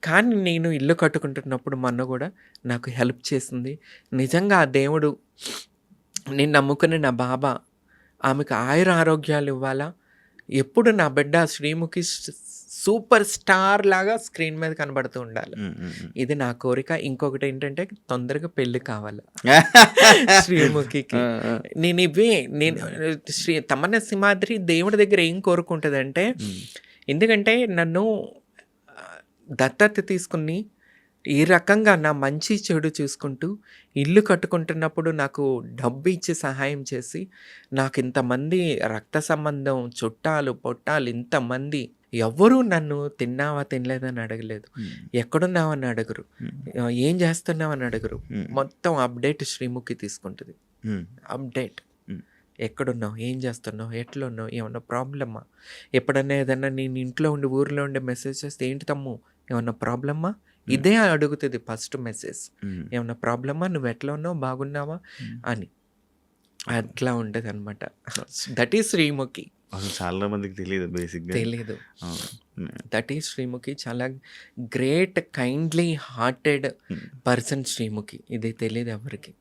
S3: కానీ నేను ఇల్లు కట్టుకుంటున్నప్పుడు మొన్న కూడా నాకు హెల్ప్ చేసింది. నిజంగా ఆ దేవుడు, నేను నమ్ముకునే నా బాబా ఆమెకు ఆయుర ఆరోగ్యాలు ఇవ్వాలా. ఎప్పుడు నా బిడ్డ శ్రీముఖి సూపర్ స్టార్ లాగా స్క్రీన్ మీద కనబడుతూ ఉండాలి, ఇది నా కోరిక. ఇంకొకటి ఏంటంటే తొందరగా పెళ్ళి కావాలి శ్రీముఖికి. నేను తమన్నా సింహాద్రి దేవుడి దగ్గర ఏం కోరుకుంటుందంటే, ఎందుకంటే నన్ను దత్తత తీసుకుని ఈ రకంగా నా మంచి చెడు చూసుకుంటూ ఇల్లు కట్టుకుంటున్నప్పుడు నాకు డబ్బు ఇచ్చి సహాయం చేసి, నాకు ఇంతమంది రక్త సంబంధం, చుట్టాలు పొట్టాలు ఇంతమంది, ఎవ్వరూ నన్ను తిన్నావా తినలేదని అడగలేదు, ఎక్కడున్నావని అడగరు, ఏం చేస్తున్నావని అడగరు. మొత్తం అప్డేట్ శ్రీముఖి తీసుకుంటుంది. అప్డేట్, ఎక్కడున్నావు, ఏం చేస్తున్నావు, ఎట్లున్నావు, ఏమన్నా ప్రాబ్లమ్మా, ఎప్పుడన్నా ఏదన్నా నేను ఇంట్లో ఉండి ఊరిలో ఉండే మెసేజ్ చేస్తే, ఏంటి తమ్ము ఏమన్నా ప్రాబ్లమ్మా, ఇదే అడుగుతుంది ఫస్ట్ మెసేజ్. ఏమన్నా ప్రాబ్లమా, నువ్వు ఎట్లా ఉన్నావు, బాగున్నావా అని. అట్లా ఉంటుంది అనమాట. That is Sreemukhi.
S2: చాలా మందికి తెలియదు, బేసిక్గా
S3: తెలియదు. That is Sreemukhi. చాలా great, kindly hearted person Sreemukhi. ఇది తెలియదు ఎవరికి.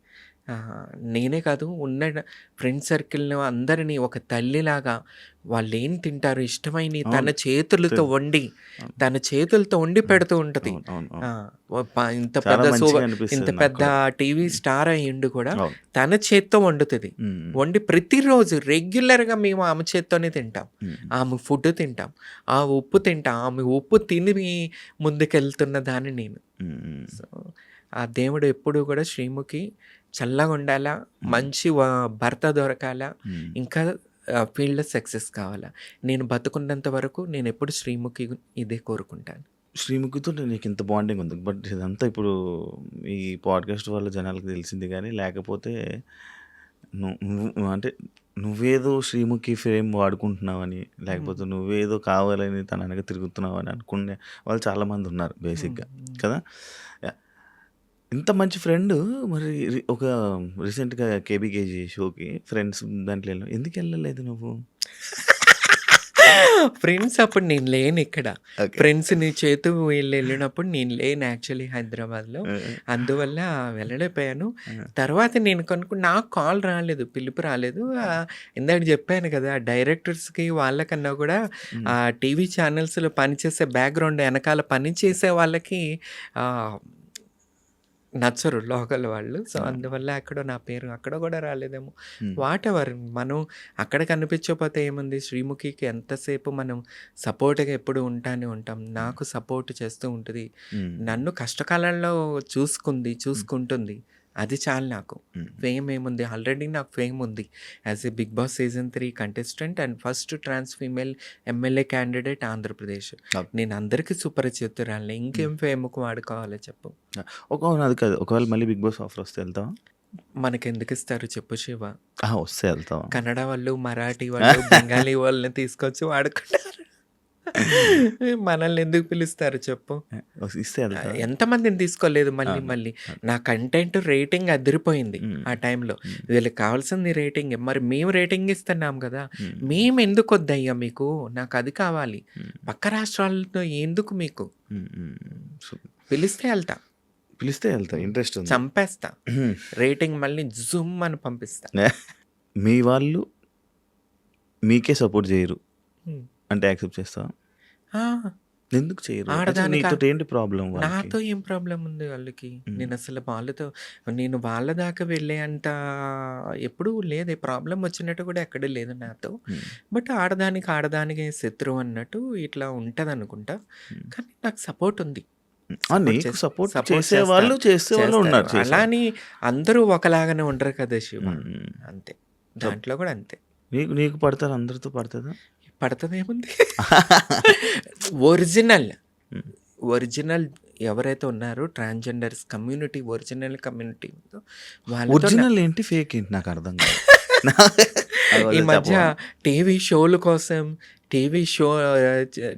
S3: నేనే కాదు ఉన్న ఫ్రెండ్ సర్కిల్‌లో అందరిని ఒక తల్లిలాగా వాళ్ళేం తింటారు ఇష్టమైనయి తన
S2: అవును.
S3: చేతులతో వండి,
S2: అవును.
S3: తన చేతులతో వండి పెడుతూ ఉంటది.
S2: అవును. అవును.
S3: ఆ!
S2: అవును.
S3: ఇంత
S2: చాలా
S3: పెద్ద
S2: మంచిగా అనిపిస్తది
S3: ఇంత
S2: నాకు
S3: పెద్ద
S2: కూడా.
S3: టీవీ స్టార్ అయ్యుండి కూడా
S2: అవును.
S3: తన చేత్తో వండుతది.
S2: హ్మ్.
S3: వండి ప్రతిరోజు రెగ్యులర్‌గా మేము ఆమె చేత్తోనే తింటాం.
S2: హ్మ్.
S3: ఆమె ఫుడ్ తింటాం. ఆ ఉప్పు తింటాం. ఆమె ఉప్పు తిని ముందుకెళ్తున్న దాన్ని నేను.
S2: హ్మ్.
S3: సో, ఆ దేవుడు ఎప్పుడూ కూడా శ్రీముఖి చల్లగుండాలా, మంచి భర్త దొరకాలా,
S2: హ్మ్.
S3: ఇంకా ఫీల్డ్‌లో సక్సెస్ కావాలా. నేను బతుకున్నంత వరకు నేనెప్పుడు శ్రీముఖి ఇదే కోరుకుంటాను.
S2: శ్రీముఖితో నీకింత బాండింగ్ ఉంది. బట్ ఇదంతా ఇప్పుడు ఈ పాడ్‌కాస్ట్ వల్ల జనాలకి తెలిసింది గానీ, లేకపోతే నువ్వు అంటే నువ్వేదో శ్రీముఖి ఫేమ్ వాడుకుంటున్నావని,
S3: హ్మ్.
S2: లేకపోతే నువ్వేదో కావాలని తన వెనక తిరుగుతున్నావని అనుకునే వాళ్ళు చాలామందున్నారు
S3: హ్మ్.
S2: బేసిక్‌గా.
S3: హ్మ్.
S2: కదా! యాహ్! ఇంత మంచి ఫ్రెండు మరి ఒక రీసెంట్‌గా 'కేబీకేజీ' షోకి ఫ్రెండ్స్ దాంట్లో ఎందుకెళ్ళలేదు నువ్వు?
S3: ఫ్రెండ్స్ అప్పుడు నేను లేనిక్కడ.
S2: ఓకే.
S3: ఫ్రెండ్స్‌ని చేతు వీళ్ళెళ్ళినప్పుడు నేను లేను యాక్చువల్లీ హైదరాబాద్‌లో.
S2: ఆ!
S3: అందువల్ల వెళ్ళలేకపోయాను.
S2: ఆ!
S3: తర్వాత నేను నాకు కాల్ రాలేదు. పిలుపు రాలేదు. ఇందాక చెప్పాను కదా! డైరెక్టర్స్‌కి వాళ్ళకన్నా కూడా
S2: హ్మ్.
S3: టీవీ ఛానల్స్‌లో పనిచేసే బ్యాక్‌గ్రౌండ్ ఎనకాల పని చేసే వాళ్ళకి ఆహ్, నచ్చరు లోకల్ వాళ్ళు. సో,
S2: అవును.
S3: అందువల్ల ఎక్కడో నా పేరు అక్కడ కూడా రాలేదేమో.
S2: హ్మ్.
S3: వాటెవర్ మనం అక్కడ కనిపించకపోతే ఏముంది? శ్రీముఖికి ఎంతసేపు మనం సపోర్ట్‌గా ఎప్పుడు ఉంటానే ఉంటాం.
S2: హ్మ్.
S3: నాకు సపోర్ట్ చేస్తూ ఉంటది.
S2: హ్మ్.
S3: నన్ను కష్టకాలంలో చూసుకుంది,
S2: హ్మ్.
S3: చూసుకుంటుంది. అది చాలు నాకు.
S2: హ్మ్.
S3: ఫేమ్ ఏముంది? ఆల్రెడీ నాకు ఫేమ్ ఉంది. As a 'big boss' season 3 contestant and first trans female MLA candidate Andhra Pradesh.
S2: Okay.
S3: నేను అందరికీ సుపరిచితురాలినే.
S2: హ్మ్.
S3: ఇంకేం ఫేమ్‌కి వాడుకోవాలి చెప్పు?
S2: అవును. అది కాదు. ఒకవేళ మళ్ళీ 'బిగ్ బాస్' ఆఫర్ వస్తే ఎళ్తావా?
S3: మనకెందుకిస్తారు చెప్పు శివ?
S2: వస్తే ఎళ్తావా?
S3: కన్నడ వాళ్ళు, మరాఠీ వాళ్ళు, బెంగాలీ వాళ్ళని తీసుకొచ్చి వాడుకుంటారు. మనల్ని ఎందుకు పిలుస్తారు చెప్పు?
S2: ఇస్తే ఎళ్తావా?
S3: ఎంతమందిని తీసుకోలేదు మళ్ళీ
S2: అవును.
S3: మళ్ళీ.
S2: అవును.
S3: నా కంటెంట్ రేటింగ్ అదిరిపోయింది
S2: హ్మ్.
S3: ఆ టైంలో.
S2: హ్మ్.
S3: వీళ్ళకి కావాల్సింది రేటింగే. మరి మేము రేటింగ్ ఇస్తున్నాం గదా!
S2: హ్మ్.
S3: మేమెందుకొద్దయ్యా మీకు? నాకది కావాలి.
S2: హ్మ్.
S3: పక్క రాష్ట్రాలతో ఎందుకు మీకు?
S2: హ్మ్. హ్మ్. సో,
S3: పిలిస్తే ఎళ్తా.
S2: పిలిస్తే ఎళ్తా.
S3: హ్మ్.
S2: ఇంట్రెస్ట్ ఉంది.
S3: చంపేస్తా. రేటింగ్ మళ్ళీ జుమ్ అని పంపిస్తా.
S2: మీ వాళ్ళు మీకే సపోర్ట్ జేయరు.
S3: హ్మ్.
S2: అంటే యాక్సెప్ట్ చేస్తావా?
S3: ఆ!
S2: ఎందుకు చేయరు? అసలు
S3: ఆడదానికా
S2: నీతోటేంటి ప్రాబ్లమ్ వాళ్ళకి?
S3: నాతో ఏం ప్రాబ్లమ్ ఉంది వాళ్ళకి?
S2: హ్మ్.
S3: నేను వాళ్ళ దాకా వెళ్ళే అంత ఎప్పుడూ లేదే. ప్రాబ్లమ్ వచ్చినట్టు కూడా ఎక్కడా లేదు నాతో.
S2: హ్మ్.
S3: బట్ ఆడదానికి శత్రువు అన్నట్టు ఇట్లా ఉంటదనుకుంటా.
S2: హ్మ్.
S3: కానీ నాకు సపోర్ట్ ఉంది. సపోర్ట్
S2: నీకు సపోర్ట్
S3: సపోర్ట్
S2: చేసేవాళ్ళు, చేసేవాళ్ళు
S3: చేస్తారు.
S2: ఉన్నారు
S3: అలా
S2: చేసేవాళ్ళు.
S3: అని అందరూ ఒకలాగానే ఉండరు కదా శివ.
S2: హ్మ్. హ్మ్.
S3: అంతే.
S2: సప్
S3: దాంట్లో కూడా అంతే.
S2: నీకు పడతారా? అందరితో పడతదా?
S3: పడతదేముంది? ఒరిజినల్.
S2: హ్మ్.
S3: ఒరిజినల్ ఎవరైతే ఉన్నారో ట్రాన్స్‌జెండర్స్ ఒరిజినల్ కమ్యూనిటీ ఉందో వాళ్ళతో
S2: ఒరిజినల్ ఏంటి? ఫేక్ ఏంటి? నాకర్థం కాదు. అది
S3: ఈ
S2: కొంచెం
S3: మధ్య
S2: చెప్పవా?
S3: టీవీ షోల కోసం టీవీ షో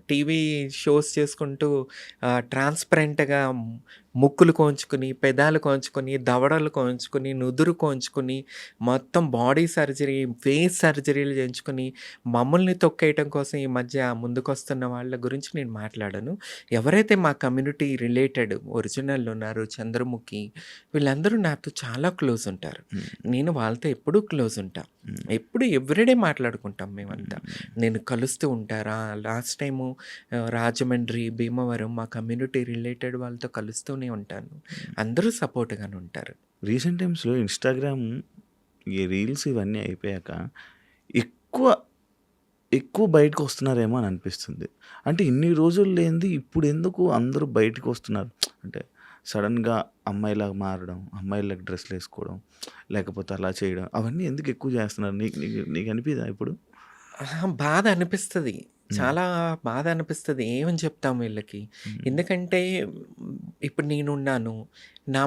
S3: టీవీ షోస్ చేసుకుంటూ ట్రాన్స్‌పరెంట్‌గా ముక్కులు కోంచుకొని, పెదాలు కోంచుకొని, దవడలు కోంచుకొని, నుదురు కోంచుకొని, మొత్తం బాడీ సర్జరీ, ఫేస్ సర్జరీలు చేయించుకొని, మమ్మల్ని తొక్కేయటం కోసం ఈ మధ్య ముందుకొస్తున్న వాళ్ళ గురించి నేను మాట్లాడను. ఎవరైతే మా కమ్యూనిటీ రిలేటెడ్ ఒరిజినల్ ఉన్నారో 'చంద్రముఖి' వీళ్ళందరూ నాతో చాలా క్లోజ్ ఉంటారు.
S2: హ్మ్.
S3: నేను వాళ్ళతో ఎప్పుడూ క్లోజ్ ఉంటా.
S2: హ్మ్.
S3: ఎప్పుడు ఎవ్రీడే మాట్లాడుకుంటాం మేమంతా.
S2: హ్మ్.
S3: నేను కలుస్తూ ఉంటారా లాస్ట్ టైము రాజమండ్రి, భీమవరం మా కమ్యూనిటీ రిలేటెడ్ వాళ్ళతో కలుస్తూనే ఉంటాను. అందరూ సపోర్ట్‌గానే ఉంటారు.
S2: రీసెంట్ టైమ్స్‌లో ఇన్‌స్టాగ్రామ్ ఈ రీల్స్ ఇవన్నీ అయిపోయాక ఎక్కువ, ఎక్కువ బయటకొస్తున్నారేమో అని అనిపిస్తుంది. అంటే ఇన్ని రోజులు లేనిది ఇప్పుడెందుకు అందరూ బయటికొస్తున్నారు? అంటే సడెన్‌గా అమ్మాయిలాగా మారడం, అమ్మాయిలాగా డ్రెస్‌లేసుకోవడం, లేకపోతే అలా చేయడం అవన్నీ ఎందుకు ఎక్కువ చేస్తున్నారు? నీకు నీకు నీకు అనిపియదా ఇప్పుడు?
S3: బాధ అనిపిస్తది.
S2: హ్మ్.
S3: చాలా బాధ అనిపిస్తది. ఏమని చెప్తాం వీళ్ళకి?
S2: హ్మ్.
S3: ఎందుకంటే ఇప్పుడు నేనున్నాను. నా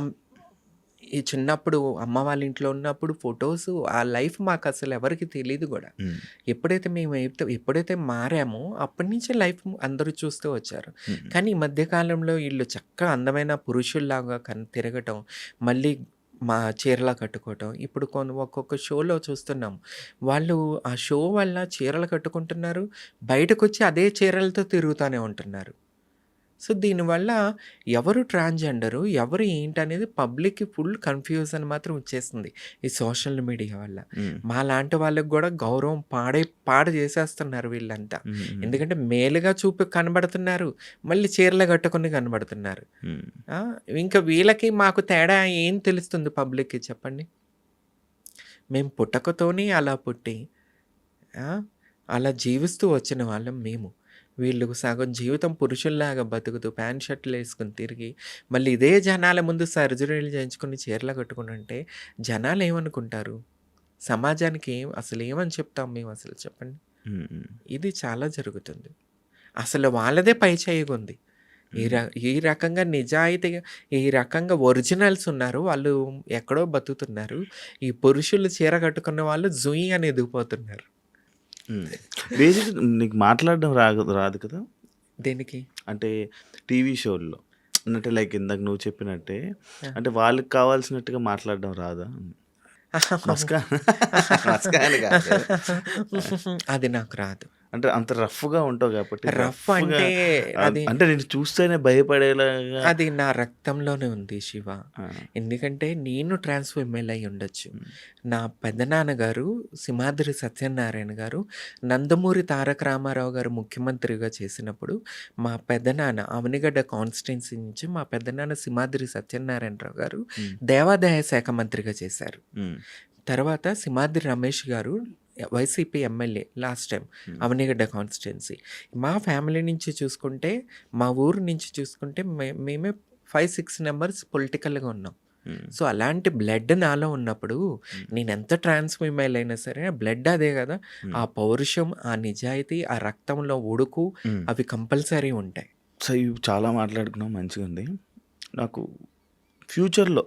S3: ఈ చిన్నప్పుడు అమ్మ వాళ్ళ ఇంట్లో ఉన్నప్పుడు ఫోటోసు ఆ లైఫ్ మాకసలు ఎవరికీ తెలీదు గూడా.
S2: హ్మ్.
S3: ఎప్పుడైతే మారామో అప్పటి నుంచే లైఫ్ అందరూ చూస్తూ వచ్చారు.
S2: హ్మ్.
S3: కానీ ఈ మధ్య కాలంలో ఈళ్ళు చక్కగా అందమైన పురుషుల్లాగా తిరగటం, మళ్ళీ చీరలా కట్టుకోవటం. ఇప్పుడు ఒక్కొక్క షోలో చూస్తున్నాం. వాళ్ళు ఆ షో వల్ల చీరలు కట్టుకుంటున్నారు. బయటకొచ్చి అదే చీరలతో తిరుగుతానే ఉంటున్నారు. సో దీనివల్ల ఎవరు ట్రాన్స్జెండరు ఎవరు ఏంటనేది పబ్లిక్కి ఫుల్ కన్ఫ్యూజన్ మాత్రం వచ్చేస్తుంది ఈ సోషల్ మీడియా వల్ల. మా లాంటి వాళ్ళకి కూడా గౌరవం పాడు చేసేస్తున్నారు వీళ్ళంతా. ఎందుకంటే మేలుగా కనబడుతున్నారు, మళ్ళీ చీరలు కట్టుకుని కనబడుతున్నారు. ఇంకా వీళ్ళకి మాకు తేడా ఏం తెలుస్తుంది పబ్లిక్కి చెప్పండి? మేము పుట్టకతోనే అలా పుట్టి అలా జీవిస్తూ వచ్చిన వాళ్ళం మేము. వీళ్ళు సగం జీవితం పురుషుల్లాగా బతుకుతూ ప్యాంట్ షర్ట్లు వేసుకుని తిరిగి మళ్ళీ ఇదే జనాల ముందు సర్జరీలు చేయించుకుని చీరలు కట్టుకుని అంటే జనాలు ఏమనుకుంటారు? సమాజానికి అసలు ఏమని చెప్తాం మేము అసలు చెప్పండి? ఇది చాలా జరుగుతుంది. అసలు వాళ్ళదే పై చేయిగుంది. ఈ రకంగా నిజాయితీగా ఈ రకంగా ఒరిజినల్స్ ఉన్నారు, వాళ్ళు ఎక్కడో బతుకుతున్నారు. ఈ పురుషులు చీర కట్టుకున్న వాళ్ళు జుయి అని ఎదిగిపోతున్నారు.
S2: బేసిక్ నీకు మాట్లాడడం రాదు కదా?
S3: దేనికి?
S2: అంటే టీవీ షోల్లో అంటే లైక్ ఇందాక నువ్వు చెప్పినట్టే అంటే వాళ్ళకి కావాల్సినట్టుగా మాట్లాడడం రాదా?
S3: అది నాకు రాదు.
S2: అంటే అంత రఫ్గా ఉంటావు కాబట్టి
S3: రఫ్ అంటే అది
S2: అంటే నేను చూస్తేనే భయపడేలాగా
S3: అది నా రక్తంలోనే ఉంది శివ. ఎందుకంటే నేను ట్రాన్స్ఫర్మేల్ అయి ఉండొచ్చు. నా పెద్దనాన్నగారు సింహాద్రి సత్యనారాయణ గారు నందమూరి తారక రామారావు గారు ముఖ్యమంత్రిగా చేసినప్పుడు మా పెద్దనాన్న అవనిగడ్డ కాన్స్టిట్యున్సీ నుంచి మా పెద్దనాన్న సింహాద్రి సత్యనారాయణరావు గారు దేవాదాయ శాఖ మంత్రిగా చేశారు. తర్వాత సింహాద్రి రమేష్ గారు YCP MLA last time Avanigadda constituency. మా ఫ్యామిలీ నుంచి చూసుకుంటే మా ఊరు నుంచి చూసుకుంటే మేమే 5-6 నెంబర్స్ పొలిటికల్గా ఉన్నాం. సో అలాంటి బ్లడ్ నాలో ఉన్నప్పుడు నేను ఎంత ట్రాన్స్ఫర్మైల్ అయినా సరే బ్లడ్ అదే కదా, ఆ పౌరుషం, ఆ నిజాయితీ, ఆ రక్తంలో ఉడుకు అవి కంపల్సరీ ఉంటాయి.
S2: సో ఇవి చాలా మాట్లాడుకున్నాం, మంచిగా ఉంది. నాకు ఫ్యూచర్లో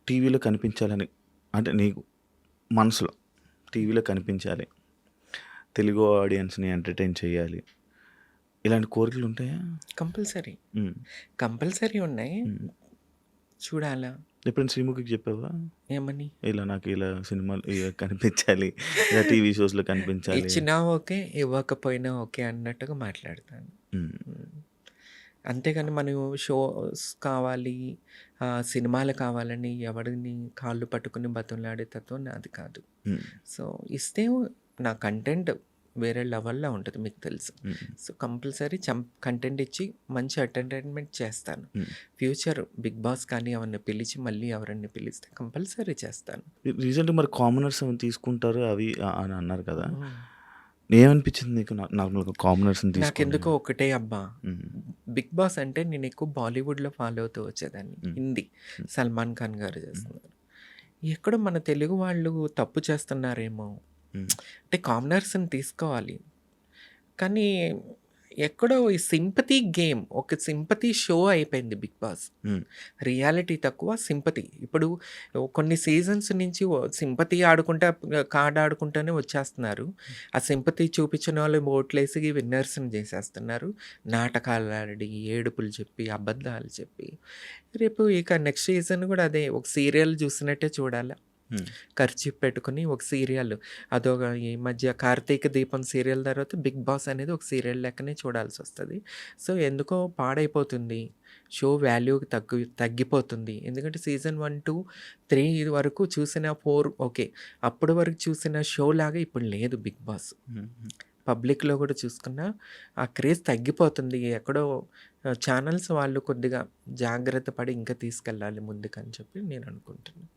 S2: టీవీలో కనిపించాలని అంటే నీకు మనసులో టీవీలో కనిపించాలి, తెలుగు ఆడియన్స్ని ఎంటర్టైన్ చేయాలి, ఇలాంటి కోరికలు ఉంటాయా?
S3: కంపల్సరీ ఉన్నాయి. చూడాలా?
S2: ఎప్పుడైనా శ్రీముఖికి చెప్పావా
S3: ఏమని?
S2: ఇలా నాకు ఇలా సినిమాలు ఇలా కనిపించాలి, ఇలా టీవీ షోస్లో కనిపించాలి?
S3: ఇచ్చినా ఓకే, ఇవ్వకపోయినా ఓకే అన్నట్టుగా మాట్లాడతాను. అంతేగాని మనం షోస్ కావాలి, సినిమాలు కావాలని ఎవరిని కాళ్ళు పట్టుకుని బతులాడే తత్వం నాది కాదు. సో ఇస్తే నా కంటెంట్ వేరే లెవెల్లో ఉంటుంది, మీకు తెలుసు. సో కంపల్సరీ కంటెంట్ ఇచ్చి మంచి ఎంటర్టైన్మెంట్ చేస్తాను. ఫ్యూచర్ బిగ్ బాస్ కానీ ఎవరిని పిలిచి మళ్ళీ ఎవరిని పిలిస్తే కంపల్సరీ చేస్తాను.
S2: రీసెంట్గా మరి కామనర్స్ ఏమైనా తీసుకుంటారు అవి అని అన్నారు కదా, ఏమనిపించింది నీకు? నార్మల్గా కామనర్స్
S3: నాకెందుకో ఒకటే అబ్బా, బిగ్ బాస్ అంటే నేను ఎక్కువ బాలీవుడ్లో ఫాలో అవుతూ వచ్చేదాన్ని. హిందీ సల్మాన్ ఖాన్ గారు చేస్తున్నారు. ఎక్కడో మన తెలుగు వాళ్ళు తప్పు చేస్తున్నారేమో అంటే కామనర్స్ని తీసుకోవాలి, కానీ ఎక్కడో ఈ సింపతి గేమ్, ఒక సింపతి షో అయిపోయింది బిగ్ బాస్. రియాలిటీ తక్కువ, సింపతి. ఇప్పుడు కొన్ని సీజన్స్ నుంచి సింపతి ఆడుకుంటా కార్డ్ ఆడుకుంటూనే వచ్చేస్తున్నారు. ఆ సింపతి చూపించిన వాళ్ళు ఓట్లేసి విన్నర్స్ని చేసేస్తున్నారు. నాటకాలు ఆడి, ఏడుపులు చెప్పి, అబద్ధాలు చెప్పి. రేపు ఇక నెక్స్ట్ సీజన్ కూడా అదే, ఒక సీరియల్ చూసినట్టే చూడాలి. ఖర్చు పెట్టుకుని ఒక సీరియల్, అదొక ఈ మధ్య కార్తీక దీపం సీరియల్ తర్వాత బిగ్ బాస్ అనేది ఒక సీరియల్ లెక్కనే చూడాల్సి వస్తుంది. సో ఎందుకో పాడైపోతుంది షో, వాల్యూ తగ్గిపోతుంది. ఎందుకంటే సీజన్ 1, 2, 3 వరకు చూసిన 4 ఓకే, అప్పటి వరకు చూసిన షో లాగా ఇప్పుడు లేదు బిగ్ బాస్. పబ్లిక్లో కూడా చూసుకున్నా ఆ క్రేజ్ తగ్గిపోతుంది. ఎక్కడో ఛానల్స్ వాళ్ళు కొద్దిగా జాగ్రత్త పడి ఇంకా తీసుకెళ్ళాలి ముందుకని చెప్పి నేను అనుకుంటున్నాను.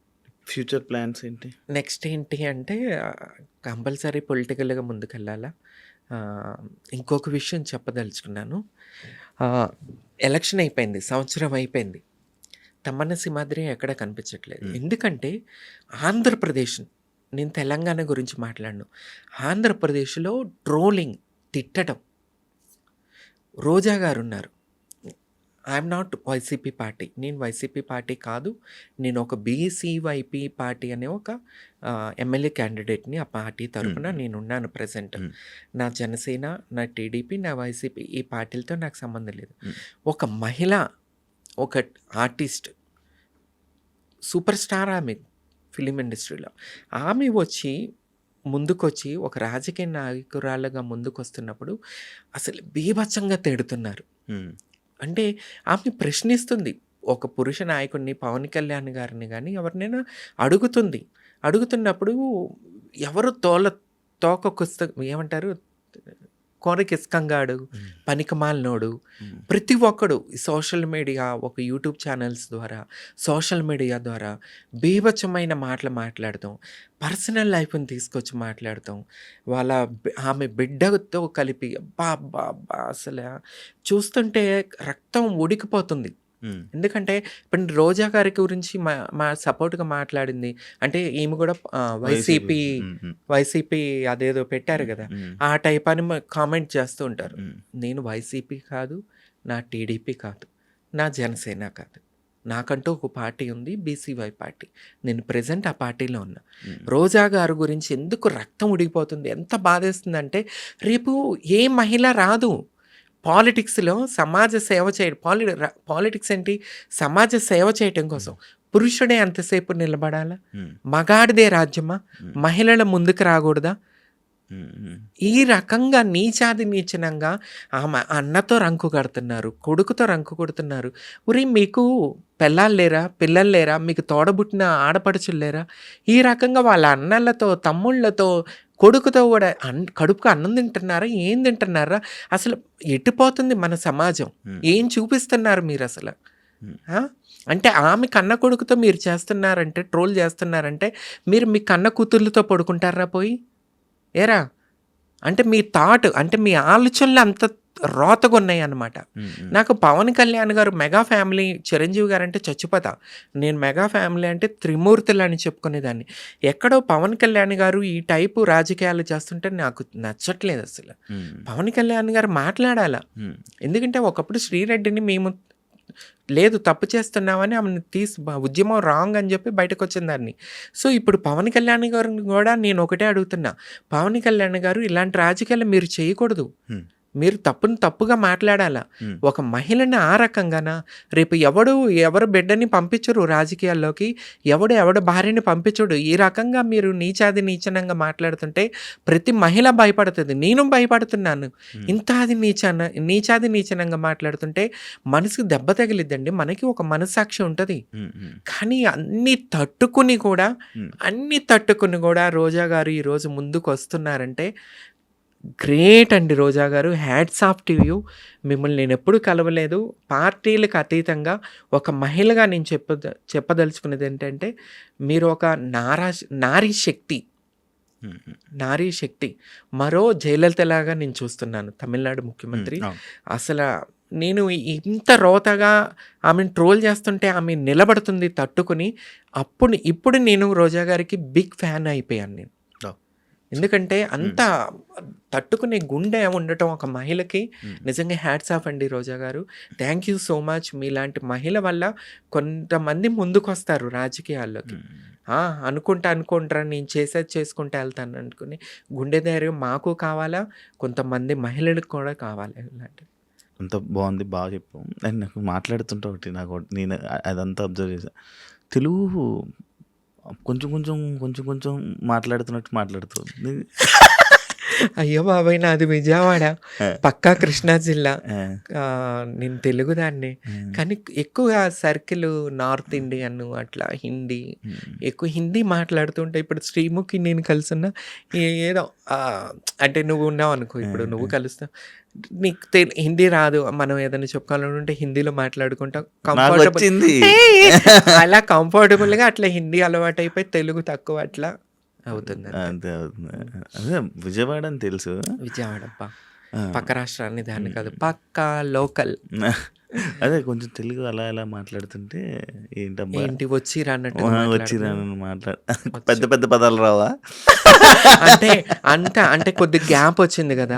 S2: ఫ్యూచర్ ప్లాన్స్ ఏంటి?
S3: నెక్స్ట్ ఏంటి అంటే కంపల్సరీ పొలిటికల్గా ముందుకెళ్ళాలా. ఇంకొక విషయం చెప్పదలుచుకున్నాను. ఎలక్షన్ అయిపోయింది, సంవత్సరం అయిపోయింది, తమ్మన్న సింహాద్రి ఎక్కడ కనిపించట్లేదు. ఎందుకంటే ఆంధ్రప్రదేశ్, నేను తెలంగాణ గురించి మాట్లాడను, ఆంధ్రప్రదేశ్లో ట్రోలింగ్, తిట్టడం. రోజా గారు ఉన్నారు, ఐఎమ్ నాట్ వైసీపీ పార్టీ, నేను వైసీపీ పార్టీ కాదు, నేను ఒక బీసీవైపీ పార్టీ అనే ఒక ఎమ్మెల్యే క్యాండిడేట్ని. ఆ పార్టీ తరఫున నేనున్నాను ప్రజెంట్. నా జనసేన, నా టీడీపీ, నా వైసీపీ ఈ పార్టీలతో నాకు సంబంధం లేదు. ఒక మహిళ, ఒక ఆర్టిస్ట్, సూపర్ స్టార్ ఆమె ఫిలిం ఇండస్ట్రీలో, ఆమె వచ్చి ముందుకొచ్చి ఒక రాజకీయ నాయకురాలుగా ముందుకొస్తున్నప్పుడు అసలు బీభత్సంగా తిడుతున్నారు. అంటే ఆమె ప్రశ్నిస్తుంది. ఒక పురుష నాయకుడిని, పవన్ కళ్యాణ్ గారిని గానీ ఎవరినైనా అడుగుతున్నప్పుడు ఎవరు ఏమంటారు, కోరకిస్కంగాడు, పనికిమాలినోడు, ప్రతి ఒక్కడు సోషల్ మీడియా, ఒక యూట్యూబ్ ఛానల్స్ ద్వారా, సోషల్ మీడియా ద్వారా బీభత్సమైన మాటలు మాట్లాడతాం, పర్సనల్ లైఫ్ని తీసుకొచ్చి మాట్లాడతాం, ఆమె బిడ్డతో కలిపి అబ్బా అసలు చూస్తుంటే రక్తం ఉడికిపోతుంది. ఎందుకంటే ఇప్పుడు రోజా గారి గురించి మా సపోర్ట్గా మాట్లాడింది అంటే ఈమె కూడా వైసీపీ అదేదో పెట్టారు కదా, ఆ టైప్ అని కామెంట్ చేస్తూ ఉంటారు. నేను వైసీపీ కాదు, నా టీడీపీ కాదు, నా జనసేన కాదు, నాకంటూ ఒక పార్టీ ఉంది, బీసీవై పార్టీ. నేను ప్రెజెంట్ ఆ పార్టీలో ఉన్నా. రోజా గారి గురించి ఎందుకు రక్తం ఉడికిపోతుంది, ఎంత బాధేస్తుందంటే రేపు ఏ మహిళ రాదు పాలిటిక్స్లో సమాజ సేవ చేయడం. పాలిటిక్స్ ఏంటి, సమాజ సేవ చేయటం కోసం. పురుషుడే అంతసేపు నిలబడాలా? మగాడిదే రాజ్యమా? మహిళల ముందుకు రాకూడదా? ఈ రకంగా నీచాది నీచనంగా ఆమె అన్నతో రంకు కడుతున్నారు, కొడుకుతో రంకు కొడుతున్నారు. ఉరి మీకు పిల్లలు లేరా, మీకు తోడబుట్టిన ఆడపడుచులు లేరా? ఈ రకంగా వాళ్ళ అన్నలతో, తమ్ముళ్ళతో, కొడుకుతో కూడా కడుపుకు అన్నం తింటున్నారా, ఏం తింటున్నారా? అసలు ఎట్టిపోతుంది మన సమాజం? ఏం చూపిస్తున్నారు మీరు అసలు? అంటే ఆమె కన్న కొడుకుతో మీరు చేస్తున్నారంటే, ట్రోల్ చేస్తున్నారంటే, మీరు మీ కన్న కూతుర్లతో పడుకుంటారా పోయి? ఏరా అంటే మీ థాట్, అంటే మీ ఆలోచనలు అంత రోతగా ఉన్నాయి అన్నమాట. నాకు పవన్ కళ్యాణ్ గారు మెగా ఫ్యామిలీ, చిరంజీవి గారు అంటే చచ్చిపోతా. నేను మెగా ఫ్యామిలీ అంటే త్రిమూర్తులు అని చెప్పుకునేదాన్ని. ఎక్కడో పవన్ కళ్యాణ్ గారు ఈ టైపు రాజకీయాలు చేస్తుంటే నాకు నచ్చట్లేదు అసలు. పవన్ కళ్యాణ్ గారు మాట్లాడాలా. ఎందుకంటే ఒకప్పుడు శ్రీరెడ్డిని మేము లేదు తప్పు చేస్తున్నామని ఆమెను ఉద్యమం రాంగ్ అని చెప్పి బయటకు వచ్చిన దాన్ని. సో ఇప్పుడు పవన్ కళ్యాణ్ గారిని కూడా నేను ఒకటే అడుగుతున్నా, పవన్ కళ్యాణ్ గారు ఇలాంటి రాజకీయాలు మీరు చేయకూడదు. మీరు తప్పుగా మాట్లాడాలా. ఒక మహిళని ఆ రకంగానా? రేపు ఎవరు బిడ్డని పంపించరు రాజకీయాల్లోకి, ఎవడు భార్యని పంపించడు. ఈ రకంగా మీరు నీచనంగా మాట్లాడుతుంటే ప్రతి మహిళ భయపడుతుంది. నేను భయపడుతున్నాను. నీచాది నీచనంగా మాట్లాడుతుంటే మనసుకు దెబ్బ తగిలిద్దండి. మనకి ఒక మనస్సాక్షి ఉంటుంది. కానీ అన్ని తట్టుకుని కూడా రోజా గారు ఈరోజు ముందుకు వస్తున్నారంటే గ్రేట్ అండి. రోజా గారు, హ్యాట్స్ ఆఫ్ టు యూ. మిమ్మల్ని నేను ఎప్పుడు కలవలేదు. పార్టీలకు అతీతంగా ఒక మహిళగా నేను చెప్పదలుచుకున్నది ఏంటంటే, మీరు ఒక నారీ శక్తి. మరో జయలలితలాగా నేను చూస్తున్నాను, తమిళనాడు ముఖ్యమంత్రి. అసలు నేను ఇంత రోతగా ఆమెను ట్రోల్ చేస్తుంటే ఆమె నిలబడుతుంది తట్టుకుని. ఇప్పుడు నేను రోజా గారికి బిగ్ ఫ్యాన్ అయిపోయాను నేను. ఎందుకంటే అంత తట్టుకునే గుండె ఉండటం ఒక మహిళకి నిజంగా హ్యాట్స్ ఆఫ్ అండి రోజా గారు. Thank you so much. మీలాంటి మహిళ వల్ల కొంతమంది ముందుకు వస్తారు రాజకీయాల్లోకి. అనుకుంటారా నేను చేసుకుంటా వెళ్తాను అనుకుని గుండె ధైర్యం మాకు కావాలా, కొంతమంది మహిళలకు కూడా కావాలి. ఇలాంటి
S2: అంత బాగుంది, బాగా చెప్పాం. అండ్ నాకు మాట్లాడుతుంటే ఒకటి నేను అదంతా అబ్జర్వ్ చేశాను. తెలుగు కొంచెం మాట్లాడుతున్నట్టు మాట్లాడుతుంది.
S3: అయ్యో బాబాయ్, నాది విజయవాడ, పక్కా కృష్ణా జిల్లా. నేను తెలుగు దాన్ని, కానీ ఎక్కువ సర్కిల్ నార్త్ ఇండియన్, అట్లా హిందీ, ఎక్కువ హిందీ మాట్లాడుతుంటే ఇప్పుడు శ్రీముఖి నేను కలుసున్నా ఏదో అంటే నువ్వు ఉన్నావు అనుకో, ఇప్పుడు నువ్వు కలుస్తావు, నీకు హిందీ రాదు, మనం ఏదైనా చెప్పుకోవాలంటే హిందీలో మాట్లాడుకుంటాం. అలా కంఫర్టబుల్గా అట్లా హిందీ అలవాటు అయిపోయి తెలుగు తక్కువ అట్లా అవుతుంది.
S2: అంతే అదే విజయవాడ అని తెలుసు.
S3: విజయవాడ పక్క రాష్ట్రాన్ని దాన్ని కాదు, పక్కా లోకల్.
S2: అదే కొంచెం తెలుగు అలా మాట్లాడుతుంటే
S3: ఏంటి వచ్చిరా అన్నట్టు
S2: పెద్ద పెద్ద పదాలు రావా
S3: అంటే కొద్దిగా గ్యాప్ వచ్చింది కదా,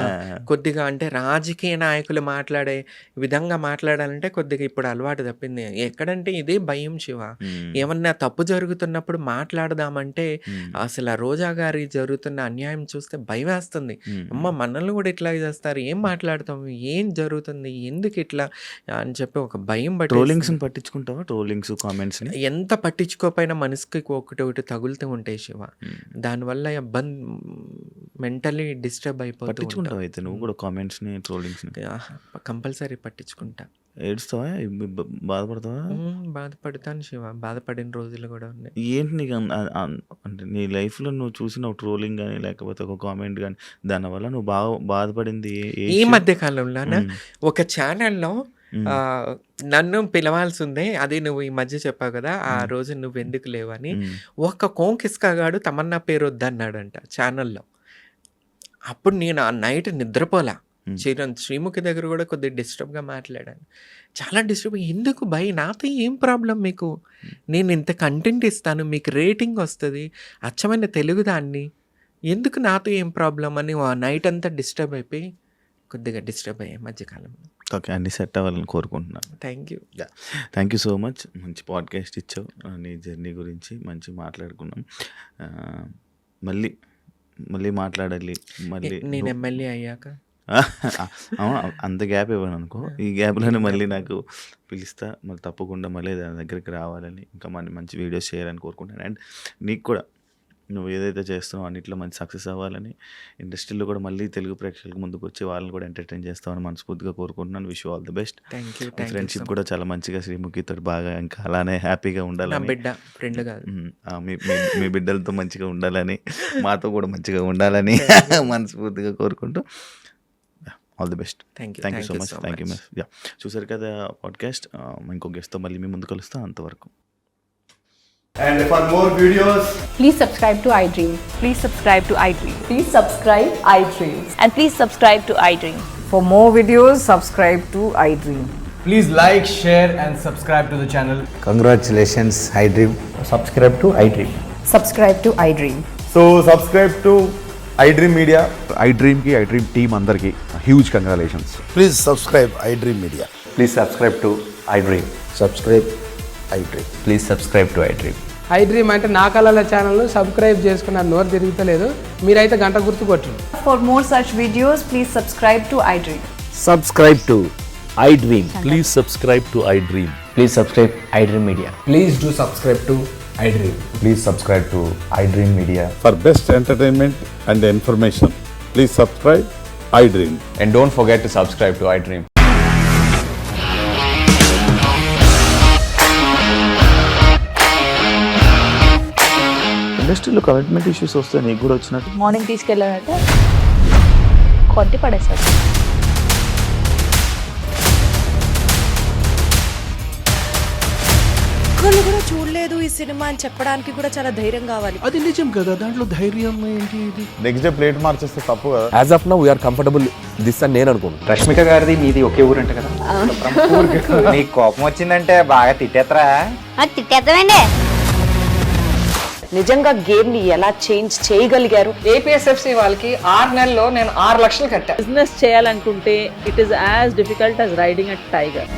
S3: కొద్దిగా అంటే రాజకీయ నాయకులు మాట్లాడే విధంగా మాట్లాడాలంటే కొద్దిగా ఇప్పుడు అలవాటు తప్పింది. ఎక్కడంటే ఇదే భయం శివ, ఏమన్నా తప్పు జరుగుతున్నప్పుడు మాట్లాడదామంటే అసలు రోజా గారి జరుగుతున్న అన్యాయం చూస్తే భయం వేస్తుంది. అమ్మ మనల్ని కూడా ఇట్లా చేస్తారు, ఏం మాట్లాడతాం, ఏం జరుగుతుంది, ఎందుకు ఇట్లా అని చెప్పి ఒక భయం
S2: ట్రోలింగ్స్ పట్టించుకుంటావా? ట్రోలింగ్స్, కామెంట్స్
S3: ఎంత పట్టించుకోపోయినా మనసుకి ఒకటి తగులుతూ ఉంటాయి శివ. దానివల్ల మెంటలీ డిస్టర్బ్ అయిపోతూ
S2: పట్టించుకుంటావు అయితే నువ్వు కూడా కామెంట్స్ ని, ట్రోలింగ్స్ ని?
S3: కంపల్సరీ పట్టించుకుంటా.
S2: ఏడుస్తావా? బాధపడతావా?
S3: బాధపడతాను శివ, బాధపడిన రోజులు కూడా ఉన్నాయి.
S2: ఏంటి నీకు అంటే నీ లైఫ్ లో నువ్వు చూసిన ట్రోలింగ్ కానీ లేకపోతే ఒక కామెంట్ కానీ దానివల్ల నువ్వు బాగా బాధపడింది
S3: ఈ మధ్య కాలంలో ఒక ఛానల్లో నన్ను పిలవాల్సి ఉంది, అది నువ్వు ఈ మధ్య చెప్పావు కదా, ఆ రోజు నువ్వు ఎందుకు లేవని. ఒక కోంకిస్కాగాడు తమన్నా పేరు వద్దన్నాడంట ఛానల్లో. అప్పుడు నేను ఆ నైట్ నిద్రపోలా. శ్రీముఖి దగ్గర కూడా కొద్దిగా డిస్టర్బ్గా మాట్లాడాను. చాలా డిస్టర్బ్. ఎందుకు భయ్, నాతో ఏం ప్రాబ్లం మీకు? నేను ఇంత కంటెంట్ ఇస్తాను, మీకు రేటింగ్ వస్తుంది, అచ్చమైన తెలుగుదాన్ని, ఎందుకు నాతో ఏం ప్రాబ్లం అని ఆ నైట్ అంతా డిస్టర్బ్ అయిపోయి కొద్దిగా డిస్టర్బ్ అయ్యాయి మధ్యకాలంలో.
S2: ఓకే, అన్ని సెట్ అవ్వాలని కోరుకుంటున్నాను. Thank you so much. మంచి పాడ్కాస్ట్ ఇచ్చావు, నీ జర్నీ గురించి మంచి మాట్లాడుకున్నాం. మళ్ళీ మాట్లాడాలి. మళ్ళీ
S3: నేను ఎమ్మెల్యే అయ్యాక
S2: అంత గ్యాప్ ఇవ్వను అనుకో, ఈ గ్యాప్లోనే మళ్ళీ నాకు పిలుస్తా, మళ్ళీ తప్పకుండా మళ్ళీ దాని దగ్గరికి రావాలని, ఇంకా మంచి వీడియోస్ చేయాలని కోరుకుంటాను. అండ్ నీకు కూడా నువ్వు ఏదైతే చేస్తున్నావు అన్నిట్లో మంచి సక్సెస్ అవ్వాలని, ఇండస్ట్రీలో కూడా మళ్ళీ తెలుగు ప్రేక్షకులకు ముందుకు వచ్చి వాళ్ళని కూడా ఎంటర్టైన్ చేస్తామని మనస్ఫూర్తిగా కోరుకుంటున్నాను. Wish all the best. Friendship కూడా చాలా మంచిగా శ్రీముఖితో బాగా ఇంకా అలానే హ్యాపీగా ఉండాలని, మీ బిడ్డలతో మంచిగా ఉండాలని, మాతో కూడా మంచిగా ఉండాలని మనస్ఫూర్తిగా కోరుకుంటూ all the best. Thank you so much. Thank you miss. చూసారు కదా పాడ్కాస్ట్. ఇంకో గెస్ట్తో మళ్ళీ మీ ముందుకు కలుస్తాం. అంతవరకు.
S5: And for more videos,
S6: please subscribe to iDream.
S7: Please subscribe to iDream.
S6: Please subscribe iDream.
S7: And please subscribe to iDream.
S6: For more videos, subscribe to iDream.
S5: please like, share and subscribe to the channel.
S8: Congratulations, iDream. Subscribe to iDream.
S6: Subscribe to iDream.
S5: So subscribe to iDream Media.
S9: iDream team andarki huge congratulations.
S8: Please subscribe iDream Media.
S9: Please subscribe to iDream.
S8: Subscribe iDream.
S9: Please subscribe to iDream.
S10: iDream అంటే నా కళల ఛానల్ను subscribe చేసుకున్న నోరు తిరుగుతలేదు, మీరైతే గంట గుర్తు కొట్టండి.
S7: For more such videos, please subscribe to iDream.
S8: Subscribe to iDream.
S11: Please subscribe to iDream.
S8: Please subscribe iDream Media.
S5: Please do subscribe to iDream.
S9: Please subscribe to iDream Media.
S11: For best entertainment and information, please subscribe iDream.
S9: And don't forget to subscribe to iDream.
S2: ఇండస్ట్రీలో commitment issues వస్తే నీకు కూడా వచ్చినట్టు?
S7: Morning తీసుకెళ్ళాలంటే కొట్టి పడేసాడు.
S1: ఒక్కళ్ళు కూడా చూడలేదు ఈ సినిమా అని చెప్పడానికి కూడా చాలా ధైర్యం కావాలి.
S11: అది నిజం కదా, దాంట్లో ధైర్యం ఏంటి? ఇది
S9: నెక్స్ట్ డే ప్లేట్ మార్చేస్తే తప్పు కదా.
S11: As of now we are comfortable this అని నేను అనుకుంటున్నాను.
S3: రష్మిక గారిది మీది ఒకే ఊరు అంట కదా.
S8: నీకు కోపం వచ్చిందంటే బాగా తిట్టేత్తరా?
S7: తిట్టేద్దామండి.
S6: నిజంగా గేమ్ ని ఎలా చేంజ్ చేయగలిగారు?
S10: ఏపీఎస్ఎఫ్సి వాళ్ళకి 6 నెలల్లో నేను 6 లక్షలు కట్టా.
S7: బిజినెస్ చేయాలనుకుంటే it is as difficult as riding a tiger.